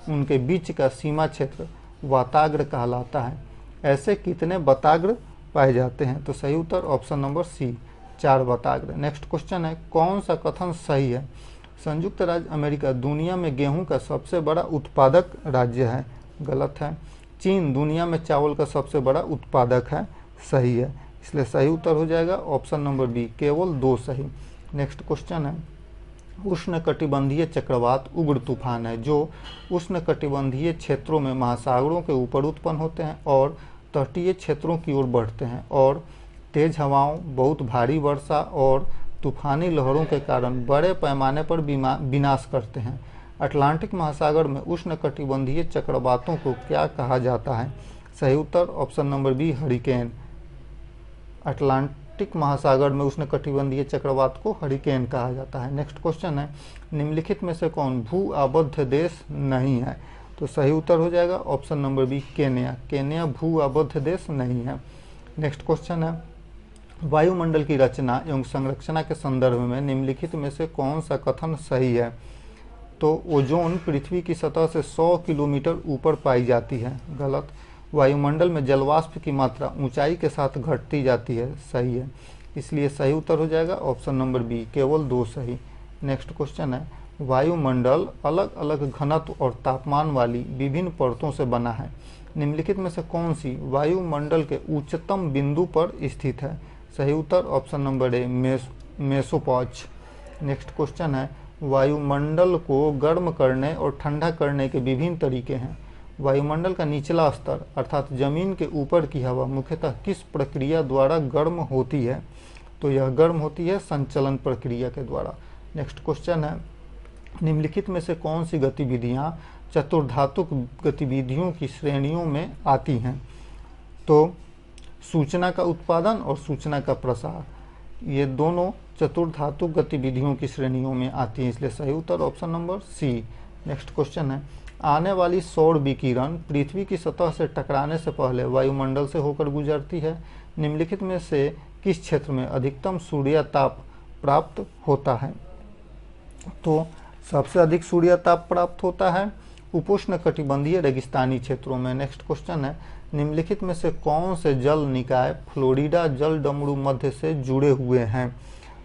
उनके बीच का सीमा क्षेत्र वाताग्र कहलाता है। ऐसे कितने वताग्र पाए जाते हैं? तो सही उत्तर ऑप्शन नंबर सी, 4 वताग्र। नेक्स्ट क्वेश्चन है, कौन सा कथन सही है? संयुक्त राज्य अमेरिका दुनिया में गेहूं का सबसे बड़ा उत्पादक राज्य है, गलत है। चीन दुनिया में चावल का सबसे बड़ा उत्पादक है, सही है, इसलिए सही उत्तर हो जाएगा ऑप्शन नंबर बी, केवल 2 सही। नेक्स्ट क्वेश्चन है, उष्णकटिबंधीय चक्रवात उग्र तूफान है जो उष्णकटिबंधीय क्षेत्रों में महासागरों के ऊपर उत्पन्न होते हैं और तटीय क्षेत्रों की ओर बढ़ते हैं और तेज हवाओं, बहुत भारी वर्षा और तूफानी लहरों के कारण बड़े पैमाने पर विनाश करते हैं। अटलांटिक महासागर में उष्णकटिबंधीय चक्रवातों को क्या कहा जाता है? सही उत्तर option number B, hurricane. Atlantic महासागर में उष्णकटिबंधीय चक्रवात को हरिकेन कहा जाता है। नेक्स्ट क्वेश्चन है, निम्नलिखित में से कौन भू आबद्ध देश नहीं है? तो सही उत्तर हो जाएगा option number B, Kenya. Kenya भू आबद्ध देश नहीं है। नेक्स्ट क्वेश्चन है, वायुमंडल की रचना एवं संरचना के संदर्भ में निम्नलिखित में से कौन सा कथन सही है? तो ओजोन पृथ्वी की सतह से 100 किलोमीटर ऊपर पाई जाती है, गलत। वायुमंडल में जलवाष्प की मात्रा ऊंचाई के साथ घटती जाती है, सही है, इसलिए सही उत्तर हो जाएगा ऑप्शन नंबर बी, केवल 2 सही। नेक्स्ट क्वेश्चन है, वायुमंडल अलग अलग घनत्व और तापमान वाली विभिन्न परतों से बना है। निम्नलिखित में से कौन सी वायुमंडल के उच्चतम बिंदु पर स्थित है? सही उत्तर option number A, mesopause. Next question है, वायुमंडल को गर्म करने और ठंडा करने के विभिन्न तरीके हैं। वायुमंडल का निचला स्तर अर्थात जमीन के ऊपर की हवा मुख्यतः किस प्रक्रिया द्वारा गर्म होती है? तो यह गर्म होती है संचलन प्रक्रिया के द्वारा। नेक्स्ट क्वेश्चन है, निम्नलिखित में से कौन सी गतिविधियां चतुर्धातुक गतिविधियों की श्रेणियों में आती हैं? तो सूचना का उत्पादन और सूचना का प्रसार, ये दोनों चतुर्धातुक गतिविधियों की श्रेणियों में आती हैं, इसलिए सही उत्तर option number C. Next question है, आने वाली सौर विकिरण पृथ्वी की सतह से टकराने से पहले वायुमंडल से होकर गुजरती है। निम्नलिखित में से किस क्षेत्र में अधिकतम सूर्यताप प्राप्त होता है? तो सबसे अधिक सूर्यताप प्राप्त होता है उपोष्णकटिबंधीय रेगिस्तानी क्षेत्रों में। नेक्स्ट क्वेश्चन है, निम्नलिखित में से कौन से जल निकाय फ्लोरिडा जलडमरू मध्य से जुड़े हुए हैं?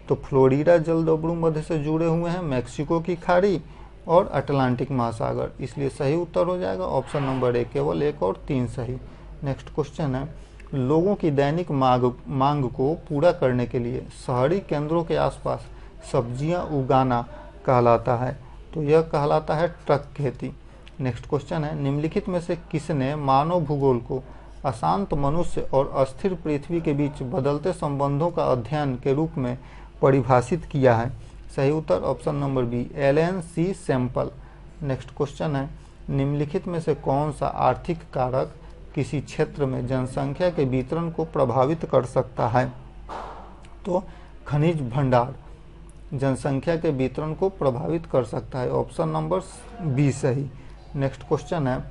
तो फ्लोरिडा जलडमरू मध्य से जुड़े हुए हैं मैक्सिको की खाड़ी और अटलांटिक महासागर, इसलिए सही उत्तर हो जाएगा ऑप्शन नंबर ए, केवल 1 और 3 सही। नेक्स्ट क्वेश्चन है, लोगों की दैनिक मांग को पूरा करने के लिए शहरी केंद्रों के आसपास सब्जियां उगाना कहलाता है? तो यह कहलाता है ट्रक खेती। नेक्स्ट क्वेश्चन है, निम्नलिखित में से किसने मानव भूगोल को अशांत मनुष्य और अस्थिर पृथ्वी के बीच बदलते संबंधों का अध्ययन के रूप में परिभाषित किया है? सही उत्तर ऑप्शन नंबर बी, एलन सी सैंपल। नेक्स्ट क्वेश्चन है, निम्नलिखित में से कौन सा आर्थिक कारक किसी क्षेत्र में जनसंख्या के वितरण को प्रभावित कर सकता है? तो खनिज भंडार जनसंख्या के वितरण को प्रभावित कर सकता है, ऑप्शन नंबर बी सही। नेक्स्ट क्वेश्चन है,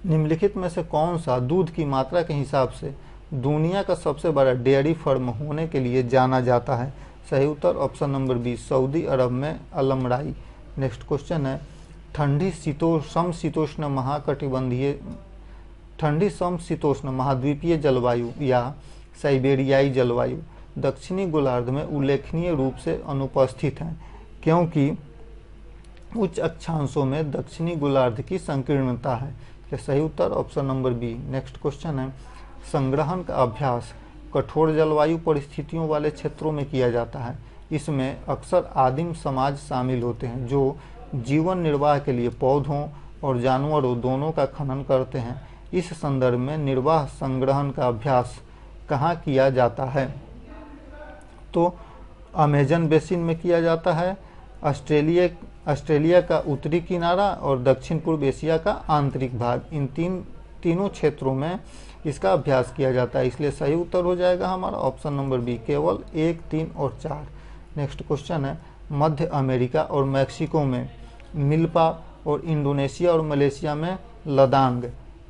निम्नलिखित में से कौन सा दूध की मात्रा के हिसाब से दुनिया का सबसे बड़ा डेयरी फर्म होने के लिए जाना जाता है? सही उत्तर ऑप्शन नंबर बी, सऊदी अरब में अलमराई। नेक्स्ट क्वेश्चन है, ठंडी समशीतोष्ण महाद्वीपीय जलवायु या साइबेरियाई जलवायु दक्षिणी गोलार्ध में उल्लेखनीय रूप से अनुपस्थित है, क्योंकि उच्च अक्षांशों में दक्षिणी गोलार्ध की संकीर्णता है। तो सही उत्तर option number B. Next question है, संग्रहण का अभ्यास कठोर जलवायु परिस्थितियों वाले क्षेत्रों में किया जाता है। इसमें अक्सर आदिम समाज शामिल होते हैं जो जीवन निर्वाह के लिए पौधों और जानवरों दोनों का खनन करते हैं। इस संदर्भ में निर्वाह संग्रहण का अभ्यास कहाँ किया जाता है? तो अमेजन बेसिन में किया जाता है, ऑस्ट्रेलिया का उत्तरी किनारा और दक्षिण पूर्व एशिया का आंतरिक भाग, इन तीनों क्षेत्रों में इसका अभ्यास किया जाता है। इसलिए सही उत्तर हो जाएगा हमारा ऑप्शन नंबर बी, केवल 1, 3 और 4। नेक्स्ट क्वेश्चन है, मध्य अमेरिका और मैक्सिको में मिल्पा और इंडोनेशिया और मलेशिया में लदांग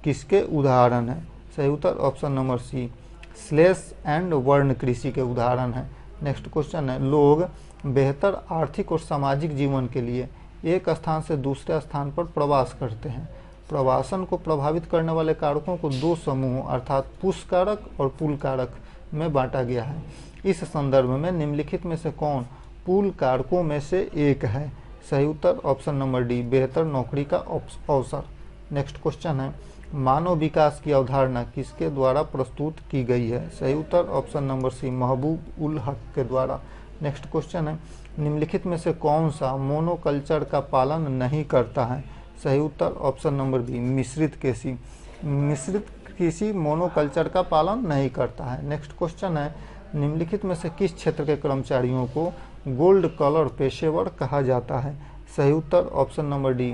किसके उदाहरण है? सही उत्तर option number C, slash and burn कृषि के उदाहरण है। नेक्स्ट क्वेश्चन है, लोग बेहतर आर्थिक और सामाजिक जीवन के लिए एक स्थान से दूसरे स्थान पर प्रवास करते हैं। प्रवासन को प्रभावित करने वाले कारकों को दो समूहों अर्थात पुश कारक और पुल कारक में बांटा गया है। इस संदर्भ में निम्नलिखित में से कौन पुल कारकों में से एक है? सही उत्तर ऑप्शन नंबर डी, बेहतर नौकरी का अवसर। नेक्स्ट क्वेश्चन है, मानव विकास की अवधारणा किसके द्वारा प्रस्तुत की गई है? सही उत्तर ऑप्शन नंबर सी, महबूब उल हक के द्वारा। नेक्स्ट क्वेश्चन है, निम्नलिखित में से कौन सा मोनोकल्चर का पालन नहीं करता है? सही उत्तर ऑप्शन नंबर बी, मिश्रित कृषि। मिश्रित कृषि मोनोकल्चर का पालन नहीं करता है। नेक्स्ट क्वेश्चन है, निम्नलिखित में से किस क्षेत्र के कर्मचारियों को गोल्ड कॉलर पेशेवर कहा जाता है? सही उत्तर option number D,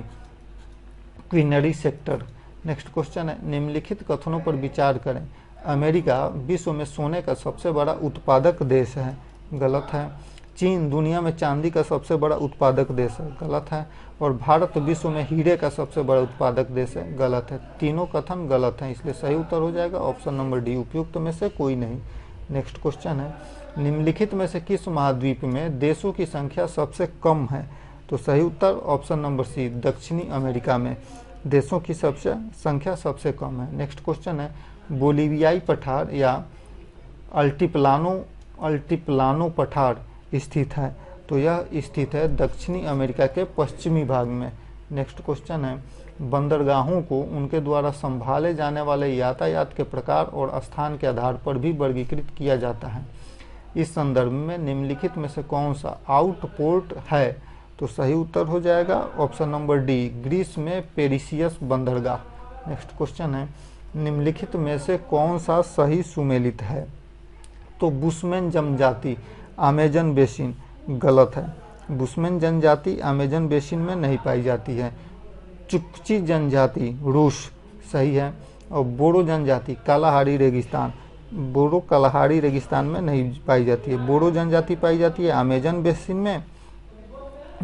quinary sector. Next question है, निम्नलिखित कथनों पर विचार करें। अमेरिका विश्व में सोने का सबसे बड़ा उत्पादक देश है, गलत है। चीन दुनिया में चांदी का सबसे बड़ा उत्पादक देश है, गलत है। और भारत विश्व में हीरे का सबसे बड़ा उत्पादक देश है, गलत है। तीनों कथन गलत हैं, इसलिए सही उत्तर हो जाएगा ऑप्शन नंबर डी, उपयुक्त में से कोई नहीं। नेक्स्ट क्वेश्चन है, निम्नलिखित में से किस महाद्वीप में देशों की संख्या सबसे कम है? तो सही उत्तर ऑप्शन नंबर सी, दक्षिणी अमेरिका में देशों की संख्या सबसे कम है। नेक्स्ट क्वेश्चन है, बोलिवियाई पठार या अल्टीप्लानो पठार स्थित है? तो यह स्थित है दक्षिणी अमेरिका के पश्चिमी भाग में। नेक्स्ट क्वेश्चन है, बंदरगाहों को उनके द्वारा संभाले जाने वाले यातायात के प्रकार और स्थान के आधार पर भी वर्गीकृत किया जाता है। इस संदर्भ में निम्नलिखित में से कौन सा आउटपोर्ट है? तो सही उत्तर हो जाएगा ऑप्शन नंबर डी, ग्रीस में पेरिसियस बंदरगाह। नेक्स्ट क्वेश्चन है, निम्नलिखित में से कौन सा सही सुमेलित है? तो बुशमैन जनजाति अमेजन बेसिन, गलत है। बुशमैन जनजाति अमेजन बेसिन में नहीं पाई जाती है। चुकची जनजाति रूस, सही है। और बोडो जनजाति कालाहारी रेगिस्तान, बोडो कालाहारी रेगिस्तान में नहीं पाई जाती है। बोडो जनजाति पाई जाती है अमेजन बेसिन में,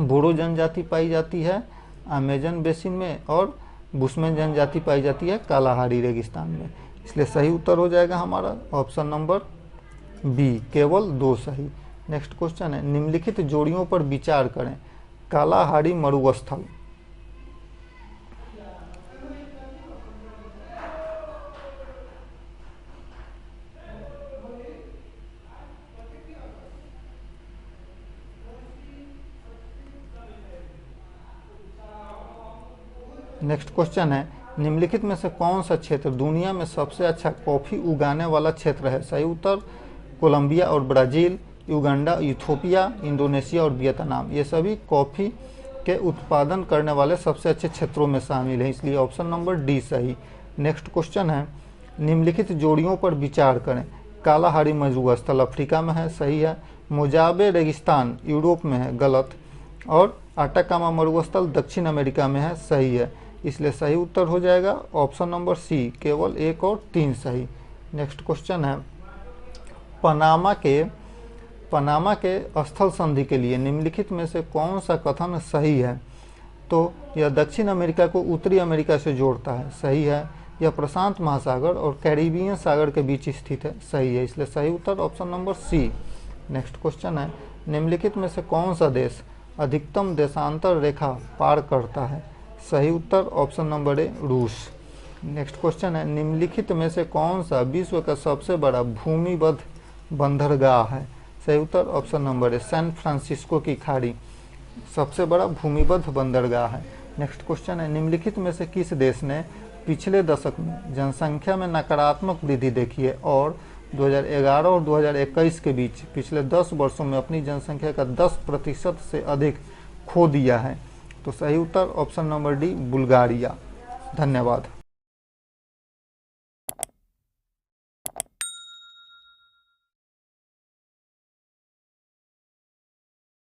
बोडो जनजाति पाई जाती है अमेजन बेसिन में, और बुशमैन जनजाति पाई जाती है कालाहारी रेगिस्तान में। इसलिए सही उत्तर हो जाएगा हमारा ऑप्शन नंबर बी, केवल 2 सही। नेक्स्ट क्वेश्चन है, निम्नलिखित जोड़ियों पर विचार करें। कालाहारी मरुस्थल, नेक्स्ट क्वेश्चन है, निम्नलिखित में से कौन सा क्षेत्र दुनिया में सबसे अच्छा कॉफी उगाने वाला क्षेत्र है? सही उत्तर कोलंबिया और ब्राजील, युगांडा, इथियोपिया, इंडोनेशिया और वियतनाम, ये सभी कॉफ़ी के उत्पादन करने वाले सबसे अच्छे क्षेत्रों में शामिल हैं, इसलिए ऑप्शन नंबर डी सही। नेक्स्ट क्वेश्चन है, निम्नलिखित जोड़ियों पर विचार करें। कालाहारी मरुस्थल अफ्रीका में है, सही है। मोजाबे रेगिस्तान यूरोप में है, गलत। और आटाकामा मरुस्थल दक्षिण अमेरिका में है, सही है। इसलिए सही उत्तर हो जाएगा ऑप्शन नंबर सी, केवल 1 और 3 सही। नेक्स्ट क्वेश्चन है, पनामा के स्थल संधि के लिए निम्नलिखित में से कौन सा कथन सही है? तो यह दक्षिण अमेरिका को उत्तरी अमेरिका से जोड़ता है, सही है। यह प्रशांत महासागर और कैरिबियन सागर के बीच स्थित है, सही है, इसलिए सही उत्तर option number C. Next question है, निम्नलिखित में से कौन सा देश अधिकतम देशांतर रेखा पार करता है? सही उत्तर ऑप्शन नंबर ए, रूस। नेक्स्ट क्वेश्चन है, निम्नलिखित में से कौन सा विश्व का सबसे बड़ा भूमिबद्ध बंदरगाह है? सही उत्तर option number A, San Francisco की खाड़ी सबसे बड़ा भूमिबद्ध बंदरगाह है। नेक्स्ट क्वेश्चन है, निम्नलिखित में से किस देश ने पिछले दशक में जनसंख्या में नकारात्मक वृद्धि देखी है और 2011 और 2021 के बीच पिछले 10 वर्षों में अपनी जनसंख्या का 10% से अधिक खो दिया है? तो सही उत्तर ऑप्शन नंबर डी, बुल्गारिया। धन्यवाद।